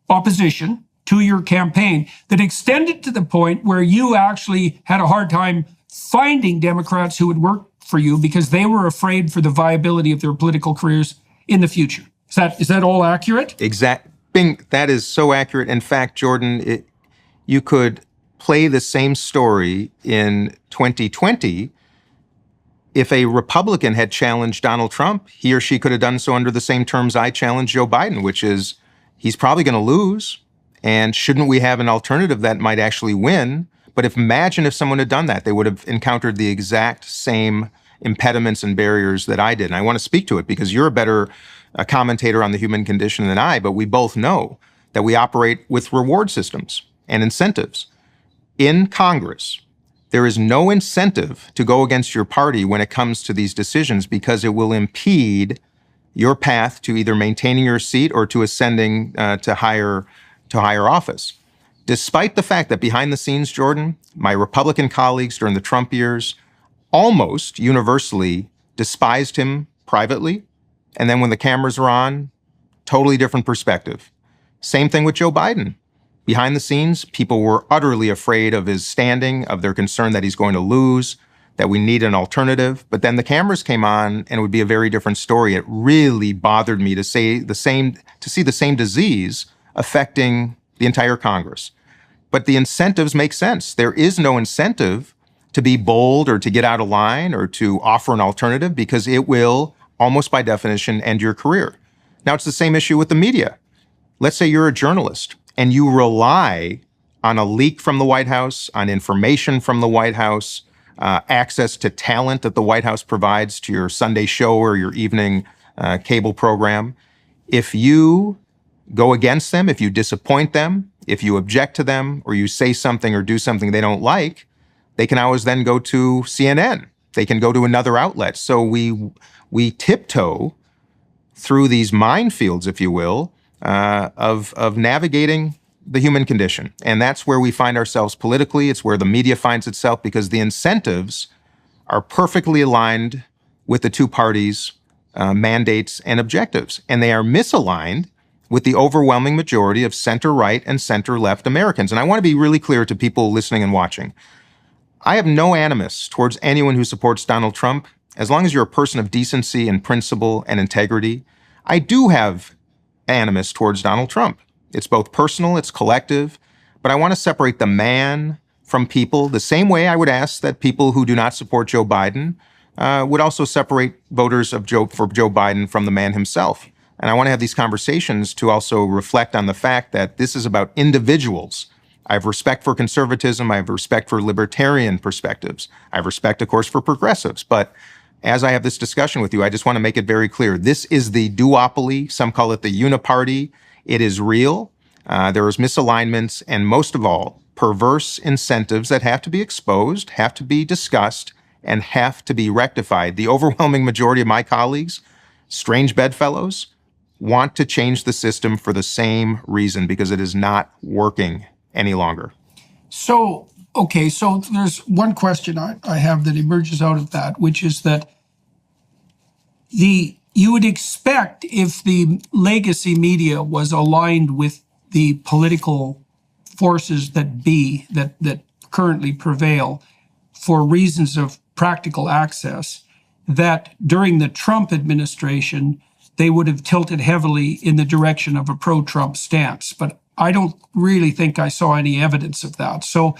opposition to your campaign that extended to the point where you actually had a hard time finding Democrats who would work for you because they were afraid for the viability of their political careers in the future. Is that all accurate? That is so accurate. In fact, Jordan, you could play the same story in 2020. If a Republican had challenged Donald Trump, he or she could have done so under the same terms I challenged Joe Biden, which is he's probably going to lose. And shouldn't we have an alternative that might actually win? But imagine if someone had done that, they would have encountered the exact same impediments and barriers that I did. And I want to speak to it because you're a better commentator on the human condition than I, but we both know that we operate with reward systems and incentives. In Congress, there is no incentive to go against your party when it comes to these decisions because it will impede your path to either maintaining your seat or to ascending to higher office. Despite the fact that behind the scenes, Jordan, my Republican colleagues during the Trump years almost universally despised him privately, and then when the cameras are on, totally different perspective. Same thing with Joe Biden. Behind the scenes, people were utterly afraid of his standing, of their concern that he's going to lose, that we need an alternative. But then the cameras came on and it would be a very different story. It really bothered me to see the same disease affecting the entire Congress. But the incentives make sense. There is no incentive to be bold or to get out of line or to offer an alternative because it will, almost by definition, end your career. Now, it's the same issue with the media. Let's say you're a journalist and you rely on a leak from the White House, on information from the White House, access to talent that the White House provides to your Sunday show or your evening cable program. If you go against them, if you disappoint them, if you object to them, or you say something or do something they don't like, they can always then go to CNN. They can go to another outlet. So we tiptoe through these minefields, if you will, of navigating the human condition. And that's where we find ourselves politically. It's where the media finds itself, because the incentives are perfectly aligned with the two parties' mandates and objectives. And they are misaligned with the overwhelming majority of center-right and center-left Americans. And I want to be really clear to people listening and watching. I have no animus towards anyone who supports Donald Trump, as long as you're a person of decency and principle and integrity. I do have animus towards Donald Trump. It's both personal, it's collective, but I want to separate the man from people the same way I would ask that people who do not support Joe Biden would also separate voters for Joe Biden from the man himself. And I want to have these conversations to also reflect on the fact that this is about individuals. I have respect for conservatism. I have respect for libertarian perspectives. I have respect, of course, for progressives. But as I have this discussion with you, I just want to make it very clear. This is the duopoly. Some call it the uniparty. It is real. There is misalignments, and most of all, perverse incentives that have to be exposed, have to be discussed, and have to be rectified. The overwhelming majority of my colleagues, strange bedfellows, want to change the system for the same reason, because it is not working any longer. So, okay, so there's one question I have that emerges out of that, which is that you would expect, if the legacy media was aligned with the political forces that currently prevail for reasons of practical access, that during the Trump administration, they would have tilted heavily in the direction of a pro-Trump stance. But I don't really think I saw any evidence of that. So,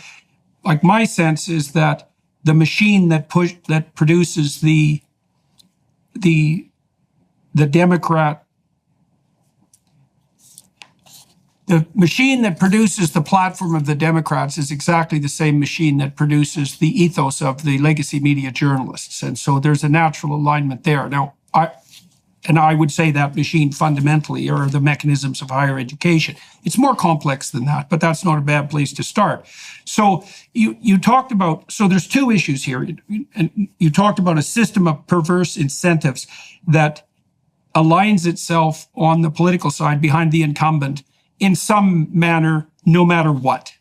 like, my sense is that the machine that produces the Democrat, the machine that produces the platform of the Democrats is exactly the same machine that produces the ethos of the legacy media journalists. And so there's a natural alignment there. Now, I would say that machine fundamentally are the mechanisms of higher education. It's more complex than that, but that's not a bad place to start. So you talked about, so there's two issues here. And you talked about a system of perverse incentives that aligns itself on the political side behind the incumbent in some manner, no matter what,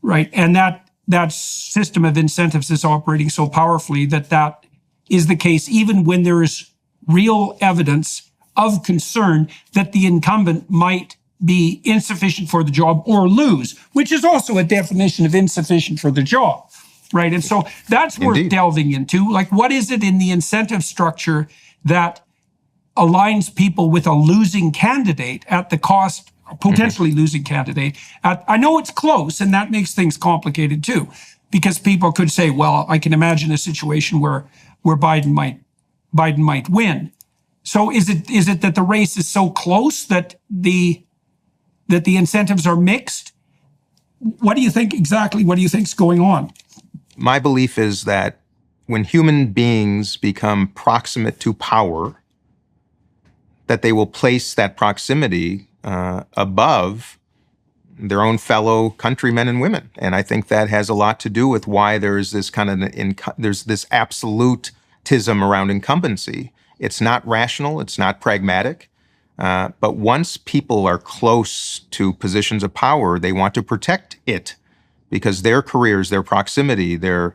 right? And that system of incentives is operating so powerfully that is the case even when there is real evidence of concern that the incumbent might be insufficient for the job or lose, which is also a definition of insufficient for the job, right? And so that's worth delving into. Like, what is it in the incentive structure that aligns people with a losing candidate at the cost, a potentially losing candidate? I know it's close, and that makes things complicated too, because people could say, well, I can imagine a situation where Biden might win. So is it that the race is so close that the incentives are mixed? What do you think exactly? What do you think is going on? My belief is that when human beings become proximate to power, that they will place that proximity above their own fellow countrymen and women. And I think that has a lot to do with why there's this there's this absolutism around incumbency. It's not rational. It's not pragmatic. But once people are close to positions of power, they want to protect it because their careers, their proximity, their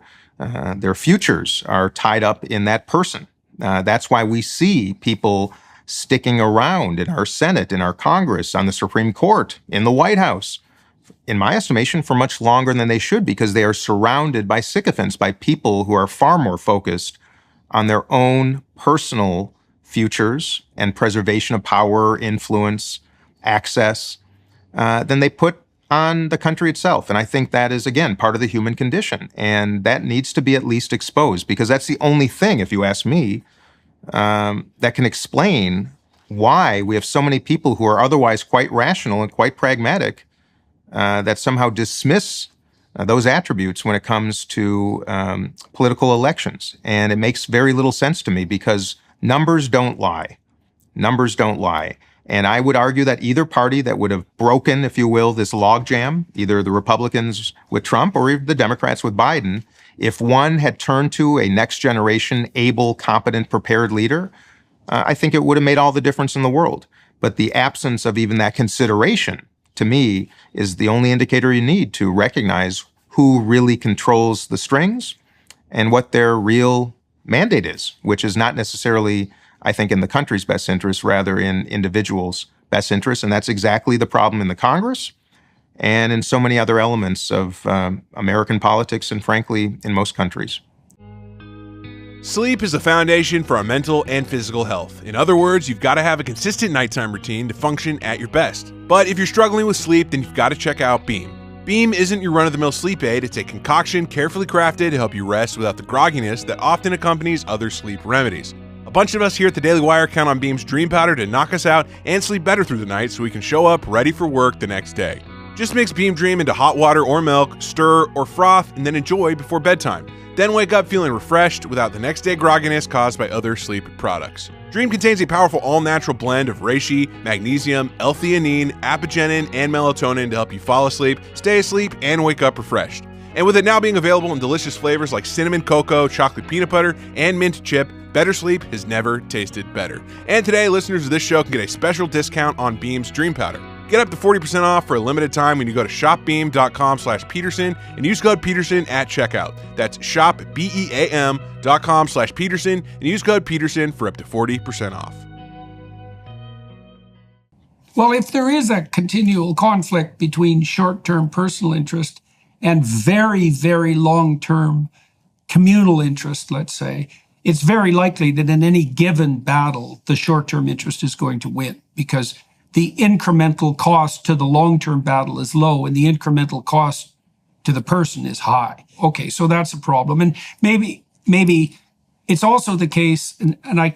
futures are tied up in that person. That's why we see people sticking around in our Senate, in our Congress, on the Supreme Court, in the White House, in my estimation, for much longer than they should, because they are surrounded by sycophants, by people who are far more focused on their own personal futures and preservation of power, influence, access, than they put on the country itself. And I think that is, again, part of the human condition. And that needs to be at least exposed, because that's the only thing, if you ask me, that can explain why we have so many people who are otherwise quite rational and quite pragmatic that somehow dismiss those attributes when it comes to political elections. And it makes very little sense to me, because numbers don't lie. Numbers don't lie. And I would argue that either party that would have broken, if you will, this logjam, either the Republicans with Trump or the Democrats with Biden, if one had turned to a next generation, able, competent, prepared leader, I think it would have made all the difference in the world. But the absence of even that consideration, to me, is the only indicator you need to recognize who really controls the strings and what their real mandate is, which is not necessarily, I think, in the country's best interest, rather in individuals' best interest. And that's exactly the problem in the Congress and in so many other elements of American politics and, frankly, in most countries. Sleep is the foundation for our mental and physical health. In other words, you've got to have a consistent nighttime routine to function at your best. But if you're struggling with sleep, then you've got to check out Beam. Beam isn't your run-of-the-mill sleep aid. It's a concoction carefully crafted to help you rest without the grogginess that often accompanies other sleep remedies. A bunch of us here at the Daily Wire count on Beam's Dream Powder to knock us out and sleep better through the night so we can show up ready for work the next day. Just mix Beam Dream into hot water or milk, stir or froth, and then enjoy before bedtime. Then wake up feeling refreshed without the next day grogginess caused by other sleep products. Dream contains a powerful all-natural blend of reishi, magnesium, L-theanine, apigenin, and melatonin to help you fall asleep, stay asleep, and wake up refreshed. And with it now being available in delicious flavors like cinnamon cocoa, chocolate peanut butter, and mint chip, better sleep has never tasted better. And today, listeners of this show can get a special discount on Beam's Dream Powder. Get up to 40% off for a limited time when you go to shopbeam.com/Peterson and use code Peterson at checkout. That's shopbeam.com/Peterson and use code Peterson for up to 40% off. Well, if there is a continual conflict between short-term personal interest and very, very long-term communal interest, let's say, it's very likely that in any given battle, the short-term interest is going to win because the incremental cost to the long-term battle is low and the incremental cost to the person is high. Okay, so that's a problem. And maybe it's also the case, and I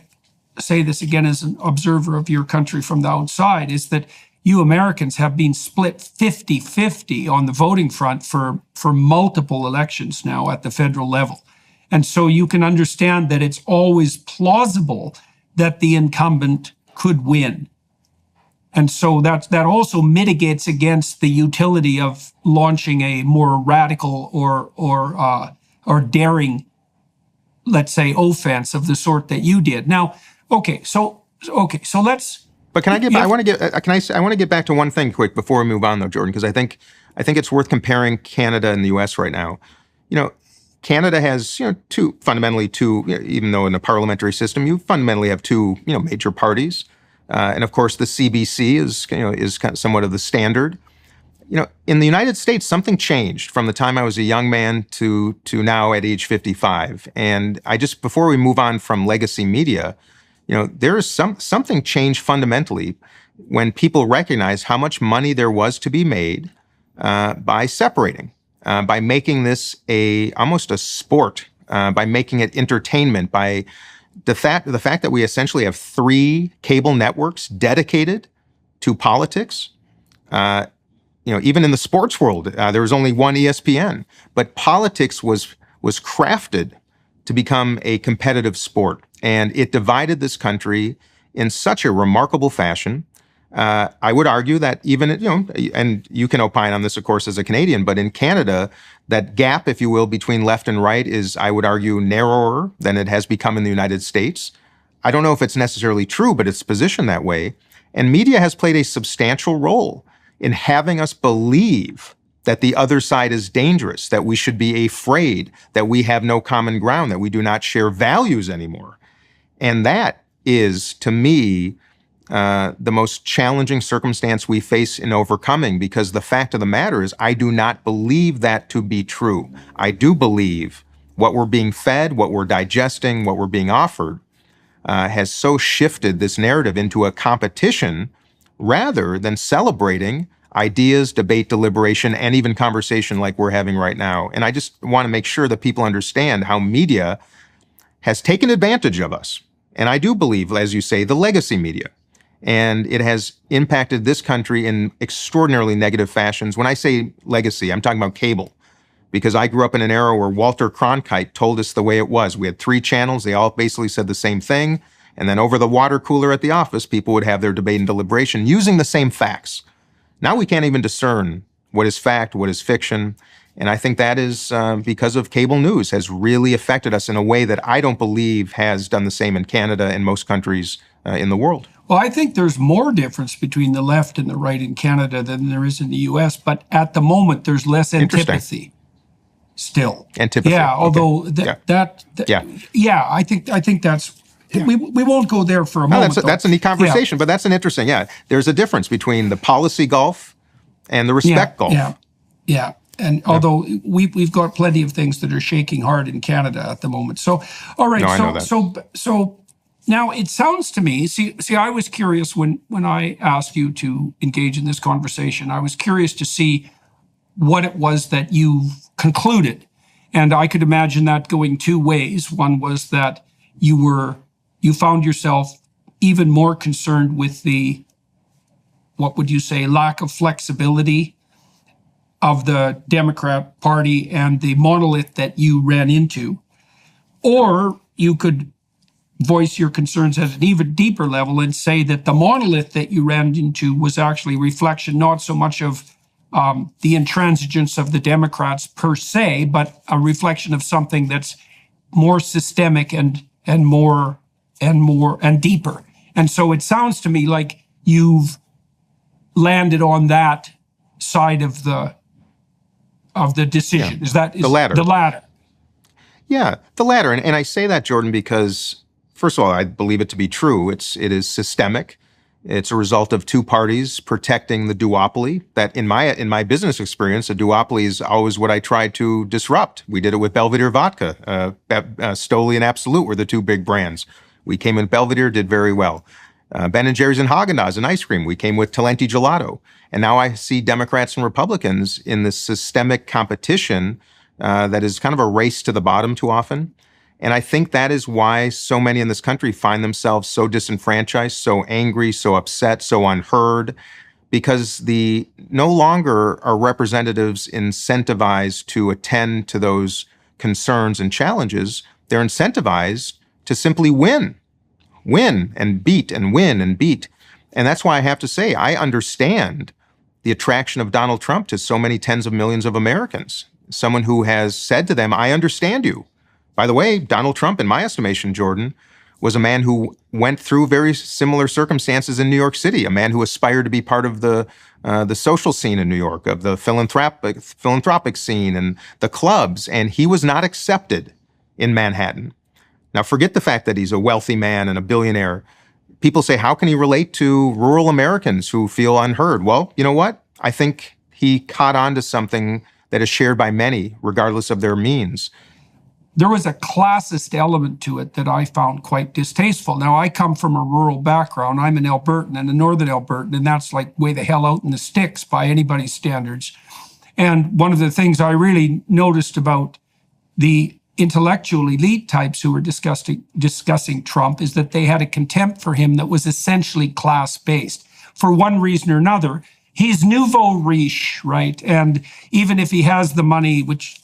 say this again as an observer of your country from the outside, is that you Americans have been split 50-50 on the voting front for multiple elections now at the federal level. And so you can understand that it's always plausible that the incumbent could win. And so that also mitigates against the utility of launching a more radical or daring, let's say, offense of the sort that you did. Now, so let's. But can I get? I want to get back to one thing quick before we move on, though, Jordan, because I think it's worth comparing Canada and the U.S. right now. Canada has fundamentally two. Even though in a parliamentary system, you fundamentally have two major parties. And of course, the CBC is kind of somewhat of the standard. In the United States, something changed from the time I was a young man to now at age 55. And before we move on from legacy media, there is something changed fundamentally when people recognize how much money there was to be made by separating, by making this almost a sport, by making it entertainment, by the fact that we essentially have 3 cable networks dedicated to politics. Even in the sports world, there was only one ESPN, but politics was crafted to become a competitive sport, and it divided this country in such a remarkable fashion. I would argue that even, and you can opine on this, of course, as a Canadian, but in Canada, that gap, if you will, between left and right is, I would argue, narrower than it has become in the United States. I don't know if it's necessarily true, but it's positioned that way. And media has played a substantial role in having us believe that the other side is dangerous, that we should be afraid, that we have no common ground, that we do not share values anymore. And that is, to me, the most challenging circumstance we face in overcoming, because the fact of the matter is I do not believe that to be true. I do believe what we're being fed, what we're digesting, what we're being offered has so shifted this narrative into a competition rather than celebrating ideas, debate, deliberation, and even conversation like we're having right now. And I just want to make sure that people understand how media has taken advantage of us. And I do believe, as you say, the legacy media. And it has impacted this country in extraordinarily negative fashions. When I say legacy, I'm talking about cable, because I grew up in an era where Walter Cronkite told us the way it was. We had 3 channels. They all basically said the same thing. And then over the water cooler at the office, people would have their debate and deliberation using the same facts. Now we can't even discern what is fact, what is fiction. And I think that is because of cable news has really affected us in a way that I don't believe has done the same in Canada and most countries in the world. Well, I think there's more difference between the left and the right in Canada than there is in the U.S., but at the moment there's less antipathy still. Antipathy. Yeah, although yeah, I think that's we won't go there for a moment. That's a neat conversation, but that's an interesting. Yeah, there's a difference between the policy gulf and the respect gulf. Yeah. And although we've got plenty of things that are shaking hard in Canada at the moment. So, all right. No, I know that. So now it sounds to me. See, I was curious when I asked you to engage in this conversation. I was curious to see what it was that you concluded, and I could imagine that going two ways. One was that you found yourself even more concerned with the, what would you say, lack of flexibility of the Democrat Party and the monolith that you ran into. Or you could voice your concerns at an even deeper level and say that the monolith that you ran into was actually a reflection not so much of the intransigence of the Democrats per se, but a reflection of something that's more systemic and deeper. And so it sounds to me like you've landed on that side of the decision. Yeah. The latter. The latter. Yeah, the latter. And I say that, Jordan, because first of all, I believe it to be true. It is systemic. It's a result of two parties protecting the duopoly. That in my business experience, a duopoly is always what I try to disrupt. We did it with Belvedere vodka. Stoli and Absolute were the two big brands. We came in Belvedere, did very well. Ben & Jerry's and Haagen-Dazs and ice cream. We came with Talenti Gelato. And now I see Democrats and Republicans in this systemic competition that is kind of a race to the bottom too often. And I think that is why so many in this country find themselves so disenfranchised, so angry, so upset, so unheard, because no longer are representatives incentivized to attend to those concerns and challenges. They're incentivized to simply win and beat and win and beat. And that's why I have to say, I understand the attraction of Donald Trump to so many tens of millions of Americans. Someone who has said to them, I understand you. By the way, Donald Trump, in my estimation, Jordan, was a man who went through very similar circumstances in New York City, a man who aspired to be part of the social scene in New York, of the philanthropic scene and the clubs, and he was not accepted in Manhattan. Now, forget the fact that he's a wealthy man and a billionaire. People say, how can he relate to rural Americans who feel unheard? Well, you know what? I think he caught on to something that is shared by many, regardless of their means. There was a classist element to it that I found quite distasteful. Now, I come from a rural background. I'm an Albertan and a northern Albertan, and that's like way the hell out in the sticks by anybody's standards. And one of the things I really noticed about the intellectual elite types who were discussing Trump is that they had a contempt for him that was essentially class-based. For one reason or another, he's nouveau riche, right? And even if he has the money, which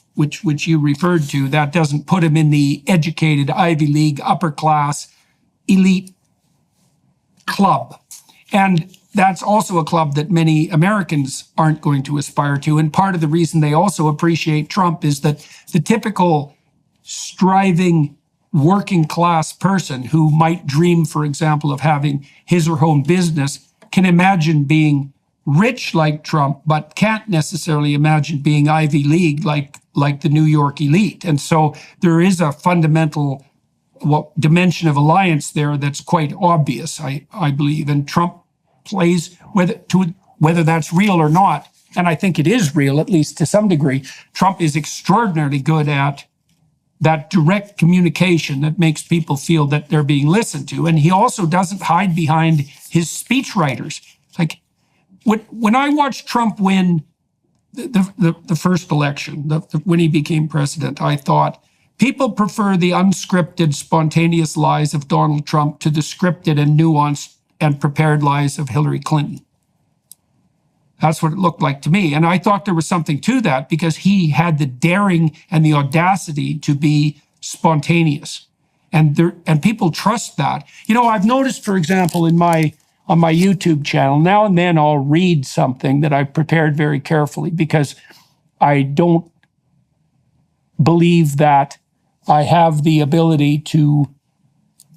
you referred to, that doesn't put him in the educated Ivy League upper class elite club. And that's also a club that many Americans aren't going to aspire to. And part of the reason they also appreciate Trump is that the typical striving working class person who might dream, for example, of having his or her own business can imagine being rich like Trump, but can't necessarily imagine being Ivy League like the New York elite. And so there is a fundamental dimension of alliance there that's quite obvious, I believe. And Trump plays, whether that's real or not, and I think it is real, at least to some degree, Trump is extraordinarily good at that direct communication that makes people feel that they're being listened to. And he also doesn't hide behind his speechwriters. Like, when I watched Trump win the first election, when he became president, I thought people prefer the unscripted, spontaneous lies of Donald Trump to the scripted and nuanced and prepared lies of Hillary Clinton. That's what it looked like to me. And I thought there was something to that because he had the daring and the audacity to be spontaneous. and people trust that. You know, I've noticed, for example, on my YouTube channel, now and then I'll read something that I've prepared very carefully because I don't believe that I have the ability to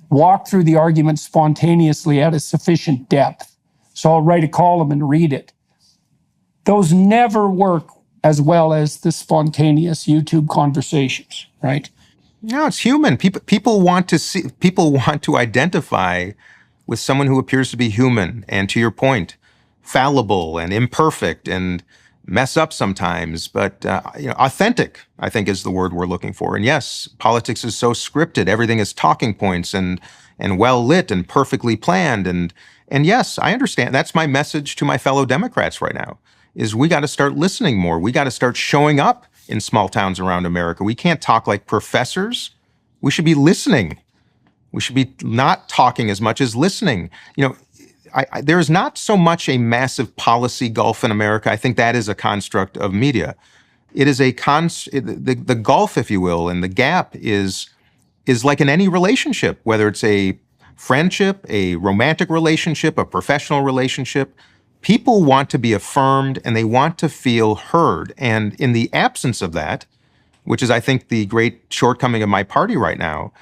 walk through the argument spontaneously at a sufficient depth. So I'll write a column and read it. Those never work as well as the spontaneous YouTube conversations, right? No, it's human. People want to identify with someone who appears to be human and, to your point, fallible and imperfect and mess up sometimes, but authentic, I think, is the word we're looking for. And yes, politics is so scripted. Everything is talking points and well lit and perfectly planned. And yes, I understand. That's my message to my fellow Democrats right now, is we got to start listening more. We got to start showing up in small towns around America. We can't talk like professors. We should be listening. We should be not talking as much as listening. You know, there is not so much a massive policy gulf in America. I think that is a construct of media. It is the gulf, if you will, and the gap is like in any relationship, whether it's a friendship, a romantic relationship, a professional relationship. People want to be affirmed and they want to feel heard. And in the absence of that, which is, I think, the great shortcoming of my party right now,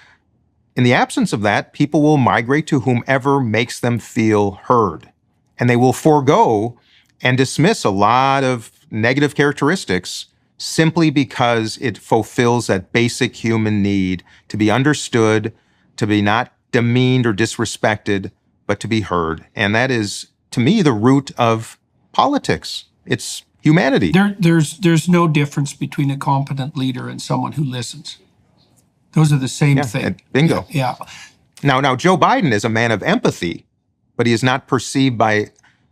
in the absence of that, people will migrate to whomever makes them feel heard. And they will forego and dismiss a lot of negative characteristics simply because it fulfills that basic human need to be understood, to be not demeaned or disrespected, but to be heard. And that is, to me, the root of politics. It's humanity. There's no difference between a competent leader and someone who listens. Those are the same thing. Bingo. Yeah. Now, Joe Biden is a man of empathy, but he is not perceived by,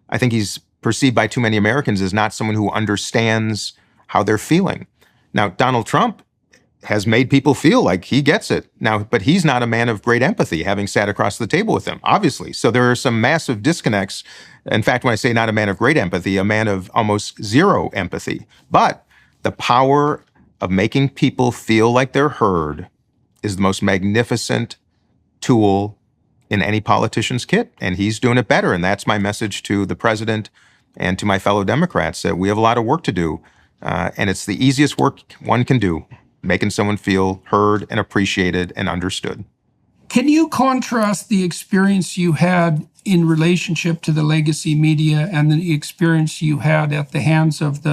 I think he's perceived by too many Americans as not someone who understands how they're feeling. Now, Donald Trump has made people feel like he gets it now, but he's not a man of great empathy, having sat across the table with him, obviously. So there are some massive disconnects. In fact, when I say not a man of great empathy, a man of almost zero empathy. But the power of making people feel like they're heard is the most magnificent tool in any politician's kit, and he's doing it better. And that's my message to the president and to my fellow Democrats, that we have a lot of work to do, and it's the easiest work one can do, making someone feel heard and appreciated and understood. Can you contrast the experience you had in relationship to the legacy media and the experience you had at the hands of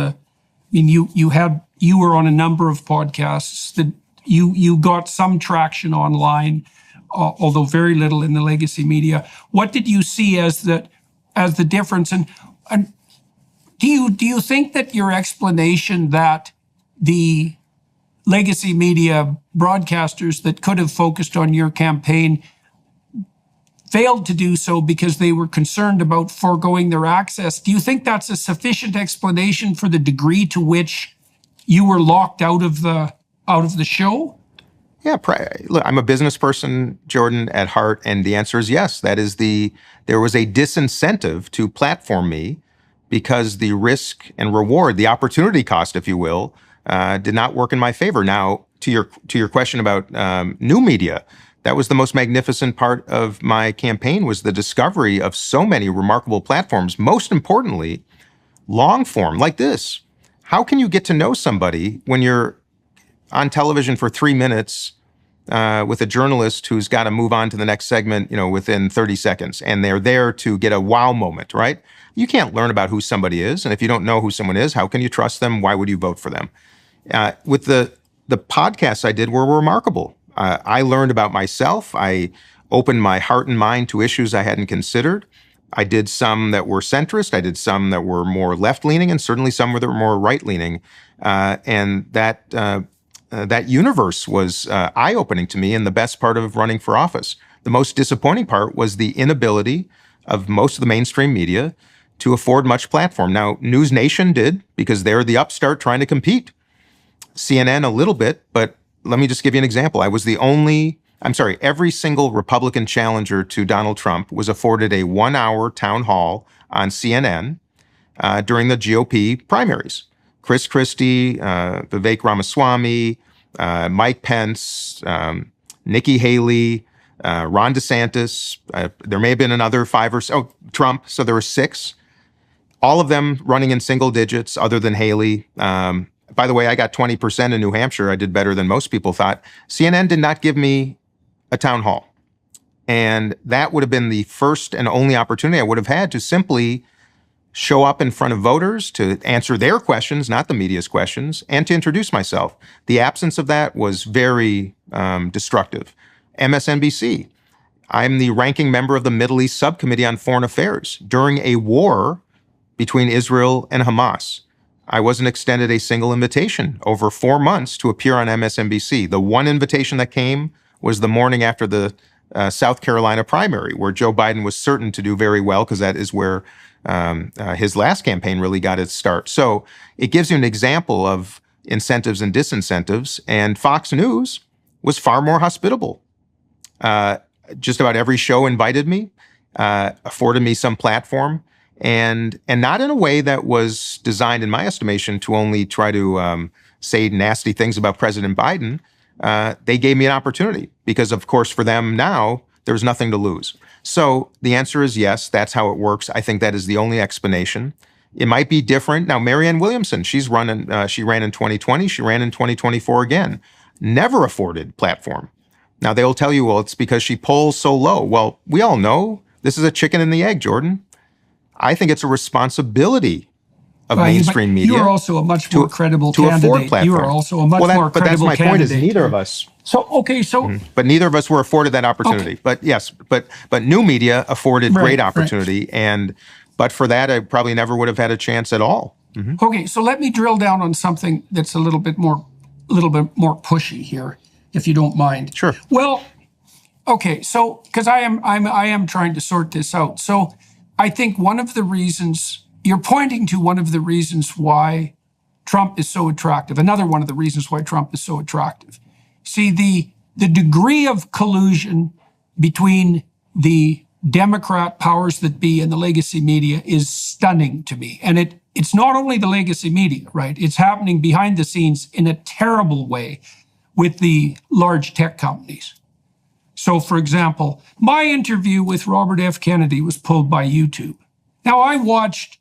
you were on a number of podcasts that you got some traction online, although very little in the legacy media. What did you see as the difference? And do you think that your explanation that the legacy media broadcasters that could have focused on your campaign failed to do so because they were concerned about foregoing their access, do you think that's a sufficient explanation for the degree to which you were locked out of the show? Yeah, look, I'm a business person, Jordan, at heart, and the answer is yes. There was a disincentive to platform me because the risk and reward, the opportunity cost, if you will, did not work in my favor. Now, to your question about new media, that was the most magnificent part of my campaign, was the discovery of so many remarkable platforms. Most importantly, long form like this. How can you get to know somebody when you're on television for 3 minutes with a journalist who's got to move on to the next segment, within 30 seconds, and they're there to get a wow moment, right? You can't learn about who somebody is, and if you don't know who someone is, how can you trust them? Why would you vote for them? With the podcasts I did were remarkable. I learned about myself. I opened my heart and mind to issues I hadn't considered. I did some that were centrist. I did some that were more left-leaning, and certainly some that were more right-leaning. And that universe was eye-opening to me, and the best part of running for office. The most disappointing part was the inability of most of the mainstream media to afford much platform. Now, News Nation did, because they're the upstart trying to compete. CNN a little bit, but let me just give you an example. Every single Republican challenger to Donald Trump was afforded a 1-hour town hall on CNN during the GOP primaries. Chris Christie, Vivek Ramaswamy, Mike Pence, Nikki Haley, Ron DeSantis. There may have been another 5 or so, Trump. So there were 6. All of them running in single digits other than Haley. By the way, I got 20% in New Hampshire. I did better than most people thought. CNN did not give me a town hall. And that would have been the first and only opportunity I would have had to simply show up in front of voters to answer their questions, not the media's questions, and to introduce myself. The absence of that was very destructive. MSNBC. I'm the ranking member of the Middle East Subcommittee on Foreign Affairs. During a war between Israel and Hamas, I wasn't extended a single invitation over 4 months to appear on MSNBC. The one invitation that came was the morning after the South Carolina primary, where Joe Biden was certain to do very well because that is where his last campaign really got its start. So it gives you an example of incentives and disincentives. And Fox News was far more hospitable. Just about every show invited me, afforded me some platform, and not in a way that was designed, in my estimation, to only try to say nasty things about President Biden. They gave me an opportunity because, of course, for them now, there's nothing to lose. So the answer is yes, that's how it works. I think that is the only explanation. It might be different. Now, Marianne Williamson, she ran in 2020, she ran in 2024 again. Never afforded platform. Now, they'll tell you, well, it's because she polls so low. Well, we all know this is a chicken and the egg, Jordan. I think it's a responsibility of mainstream media. You are also a much more credible to candidate. afford platform. You are also a much more credible candidate. But that's my point, is neither of us. But neither of us were afforded that opportunity. Okay. But yes, but new media afforded great opportunity. And but for that, I probably never would have had a chance at all. Mm-hmm. Okay, so let me drill down on something that's a little bit more pushy here, if you don't mind. Sure. Well, okay, so because I am trying to sort this out. So I think one of the reasons you're pointing to, one of the reasons why Trump is so attractive, another one of the reasons why Trump is so attractive. See, the degree of collusion between the Democrat powers that be and the legacy media is stunning to me. And it's not only the legacy media, right? It's happening behind the scenes in a terrible way with the large tech companies. So, for example, my interview with Robert F. Kennedy was pulled by YouTube. Now, I watched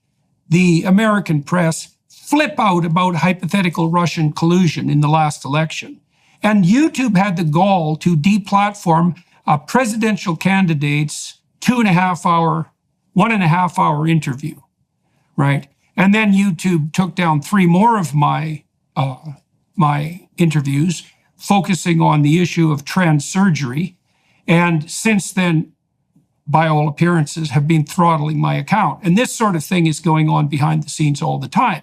the American press flip out about hypothetical Russian collusion in the last election. And YouTube had the gall to deplatform a presidential candidate's 1.5 hour interview, right? And then YouTube took down 3 more of my interviews, focusing on the issue of trans surgery. And since then, by all appearances, have been throttling my account. And this sort of thing is going on behind the scenes all the time.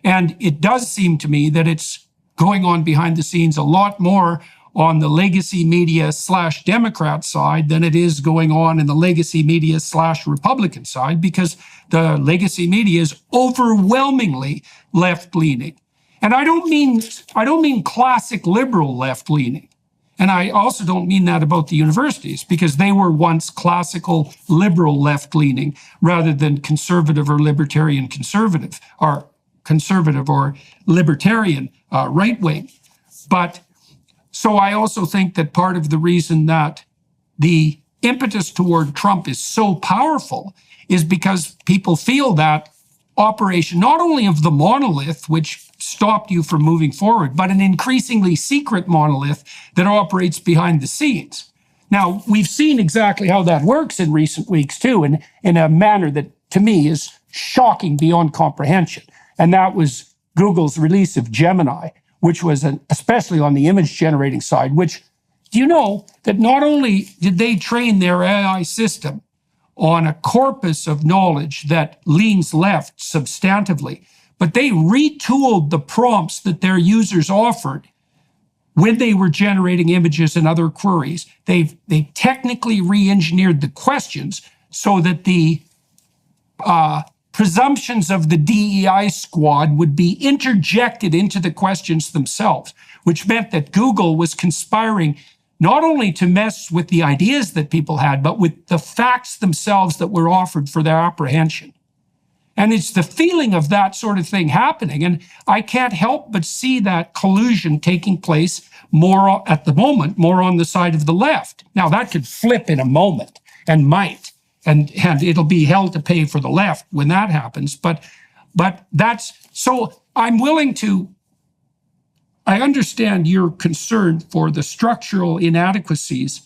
And it does seem to me that it's going on behind the scenes a lot more on the legacy media / Democrat side than it is going on in the legacy media / Republican side, because the legacy media is overwhelmingly left-leaning. And I don't mean classic liberal left-leaning. And I also don't mean that about the universities, because they were once classical liberal left-leaning rather than conservative or libertarian conservative, or conservative or libertarian right-wing. But so I also think that part of the reason that the impetus toward Trump is so powerful is because people feel that operation, not only of the monolith, which stopped you from moving forward, but an increasingly secret monolith that operates behind the scenes. Now, we've seen exactly how that works in recent weeks, too, in a manner that, to me, is shocking beyond comprehension. And that was Google's release of Gemini, which was especially on the image generating side, which, do you know that not only did they train their AI system on a corpus of knowledge that leans left substantively, but they retooled the prompts that their users offered when they were generating images and other queries. They technically re-engineered the questions so that the presumptions of the DEI squad would be interjected into the questions themselves, which meant that Google was conspiring not only to mess with the ideas that people had, but with the facts themselves that were offered for their apprehension. And it's the feeling of that sort of thing happening. And I can't help but see that collusion taking place more at the moment, more on the side of the left. Now, that could flip in a moment and might, and it'll be hell to pay for the left when that happens. But that's, so I'm willing to, I understand your concern for the structural inadequacies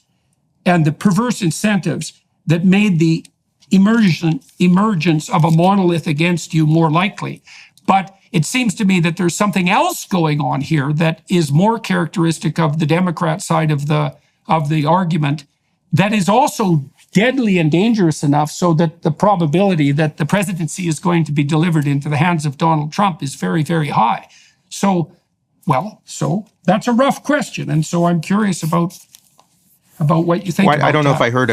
and the perverse incentives that made the emergence of a monolith against you more likely. But it seems to me that there's something else going on here that is more characteristic of the Democrat side of the argument that is also deadly and dangerous enough so that the probability that the presidency is going to be delivered into the hands of Donald Trump is very, very high. So that's a rough question. And so I'm curious about what you think about I don't know that. if I heard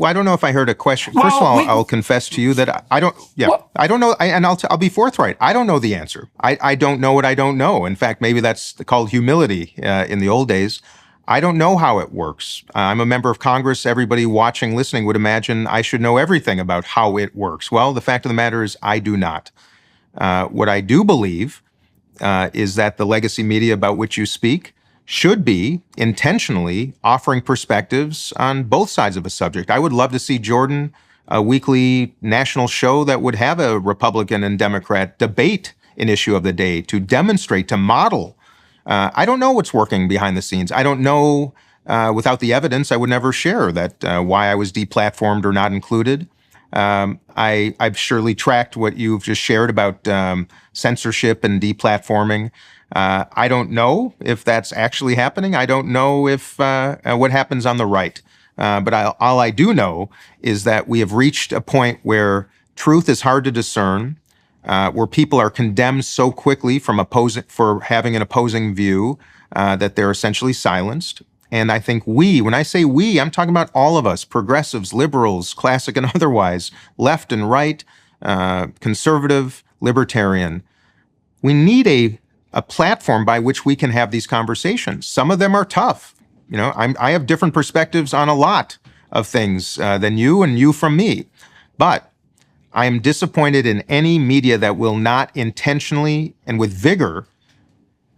I don't know if I heard a question. Well, First of all, I'll confess to you that I don't know, and I'll be forthright. I don't know the answer. I don't know what I don't know. In fact, maybe that's called humility in the old days. I don't know how it works. I'm a member of Congress. Everybody watching, listening would imagine I should know everything about how it works. Well, the fact of the matter is I do not. What I do believe is that the legacy media about which you speak should be intentionally offering perspectives on both sides of a subject. I would love to see, Jordan, a weekly national show that would have a Republican and Democrat debate an issue of the day to demonstrate, to model. I don't know what's working behind the scenes. I don't know, without the evidence, I would never share that why I was deplatformed or not included. I've surely tracked what you've just shared about censorship and deplatforming. I don't know if that's actually happening. I don't know if what happens on the right. But all I do know is that we have reached a point where truth is hard to discern, where people are condemned so quickly for having an opposing view that they're essentially silenced. And I think when I say we, I'm talking about all of us, progressives, liberals, classic and otherwise, left and right, conservative, libertarian. We need a platform by which we can have these conversations. Some of them are tough. I have different perspectives on a lot of things than you and you from me. But I am disappointed in any media that will not intentionally and with vigor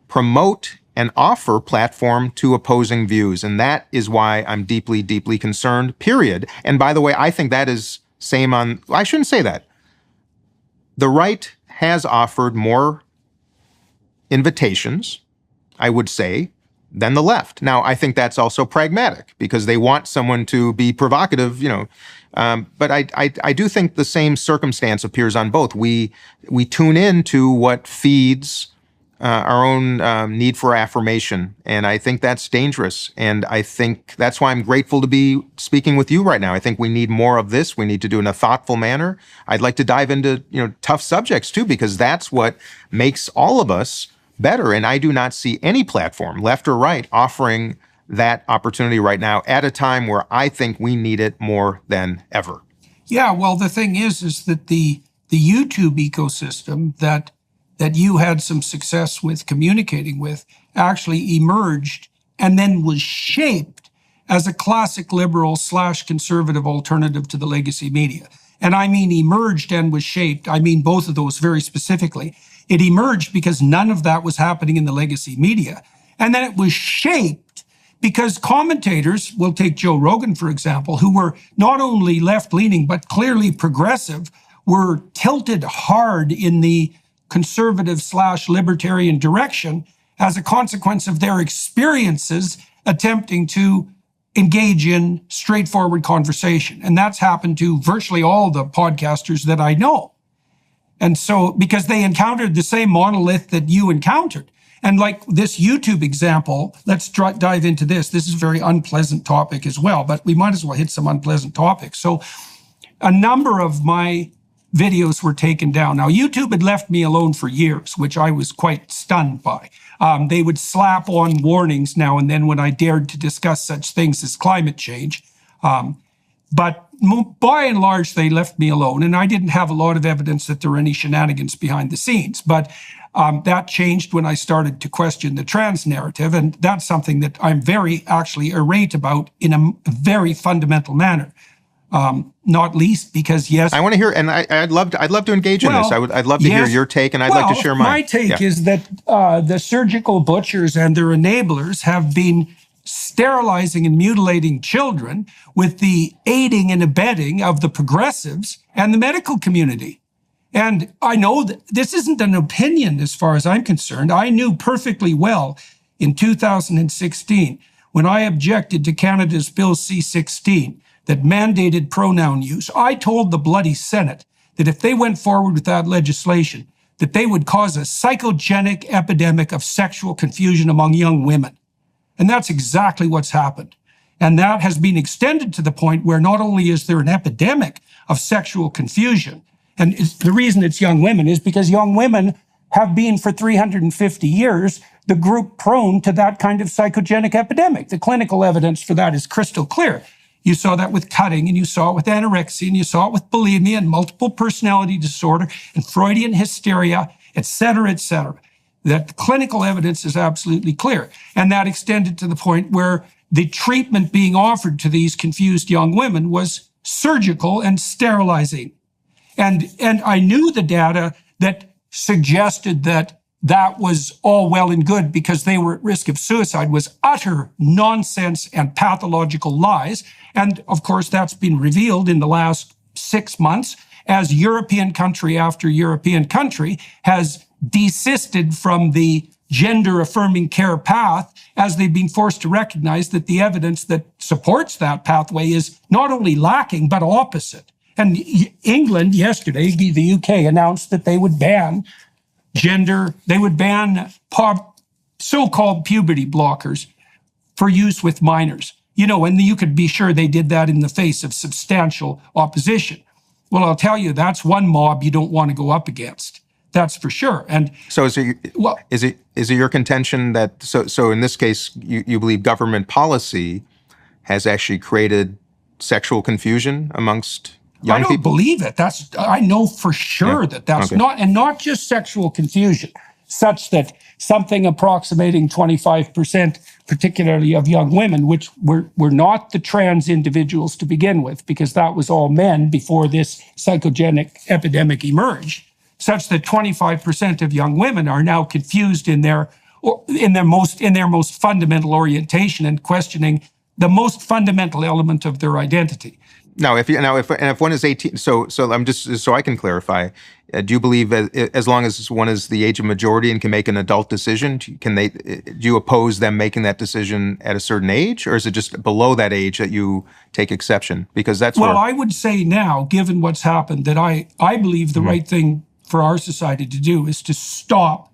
promote and offer platform to opposing views. And that is why I'm deeply, deeply concerned, period. And by the way, I think that is I shouldn't say that. The right has offered more invitations, I would say, than the left. Now, I think that's also pragmatic because they want someone to be provocative, but I do think the same circumstance appears on both. We tune in to what feeds our own need for affirmation, and I think that's dangerous. And I think that's why I'm grateful to be speaking with you right now. I think we need more of this. We need to do it in a thoughtful manner. I'd like to dive into tough subjects too, because that's what makes all of us better. And I do not see any platform, left or right, offering that opportunity right now at a time where I think we need it more than ever. Yeah, well, the thing is that the YouTube ecosystem that you had some success with communicating with actually emerged and then was shaped as a classic liberal / conservative alternative to the legacy media. And I mean emerged and was shaped. I mean both of those very specifically. It emerged because none of that was happening in the legacy media. And then it was shaped because commentators, we'll take Joe Rogan, for example, who were not only left-leaning, but clearly progressive, were tilted hard in the conservative / libertarian direction as a consequence of their experiences attempting to engage in straightforward conversation. And that's happened to virtually all the podcasters that I know. And so, because they encountered the same monolith that you encountered. And like this YouTube example, let's dive into this. This is a very unpleasant topic as well, but we might as well hit some unpleasant topics. So a number of my videos were taken down. Now, YouTube had left me alone for years, which I was quite stunned by. They would slap on warnings now and then when I dared to discuss such things as climate change. But by and large, they left me alone, and I didn't have a lot of evidence that there were any shenanigans behind the scenes. But that changed when I started to question the trans narrative, and that's something that I'm very actually irate about in a very fundamental manner. Not least because, yes, I want to hear, and I'd love to engage in this. I'd love to hear your take, and I'd like to share mine. My take is that the surgical butchers and their enablers have been sterilizing and mutilating children with the aiding and abetting of the progressives and the medical community. And I know that this isn't an opinion as far as I'm concerned. I knew perfectly well in 2016, when I objected to Canada's Bill C-16 that mandated pronoun use, I told the bloody Senate that if they went forward with that legislation, that they would cause a psychogenic epidemic of sexual confusion among young women. And that's exactly what's happened. And that has been extended to the point where not only is there an epidemic of sexual confusion, and the reason it's young women is because young women have been for 350 years the group prone to that kind of psychogenic epidemic. The clinical evidence for that is crystal clear. You saw that with cutting, and you saw it with anorexia, and you saw it with bulimia and multiple personality disorder and Freudian hysteria, et cetera, et cetera. That the clinical evidence is absolutely clear. And that extended to the point where the treatment being offered to these confused young women was surgical and sterilizing. And I knew the data that suggested that that was all well and good because they were at risk of suicide was utter nonsense and pathological lies. And of course, that's been revealed in the last 6 months as European country after European country has desisted from the gender-affirming care path as they've been forced to recognize that the evidence that supports that pathway is not only lacking, but opposite. And England yesterday, the UK, announced that they would ban so-called puberty blockers for use with minors. You know, and you could be sure they did that in the face of substantial opposition. Well, I'll tell you, that's one mob you don't want to go up against. That's for sure. And so is it your contention that so in this case you believe government policy has actually created sexual confusion amongst young people? I don't believe it. I know for sure that's not just sexual confusion, such that something approximating 25%, particularly of young women, which were not the trans individuals to begin with, because that was all men before this psychogenic epidemic emerged, such that 25% of young women are now confused in their most fundamental orientation and questioning the most fundamental element of their identity. Now, if one is 18, so I'm just so I can clarify. Do you believe that as long as one is the age of majority and can make an adult decision, do you oppose them making that decision at a certain age, or is it just below that age that you take exception? Because that's I would say now, given what's happened, that I believe the right thing for our society to do is to stop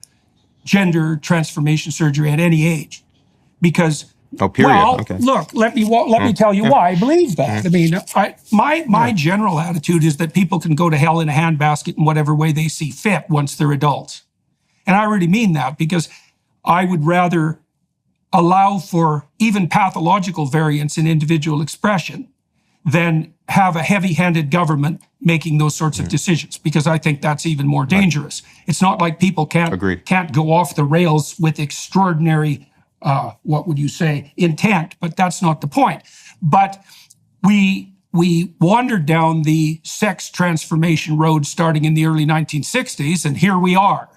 gender transformation surgery at any age, because. Oh, period. Well, okay. Look, let me tell you why I believe that. I mean, my general attitude is that people can go to hell in a handbasket in whatever way they see fit once they're adults. And I really mean that, because I would rather allow for even pathological variance in individual expression than have a heavy-handed government making those sorts of decisions, because I think that's even more dangerous. It's not like people can't go off the rails with extraordinary intent, but that's not the point. But we wandered down the sex transformation road starting in the early 1960s, and here we are.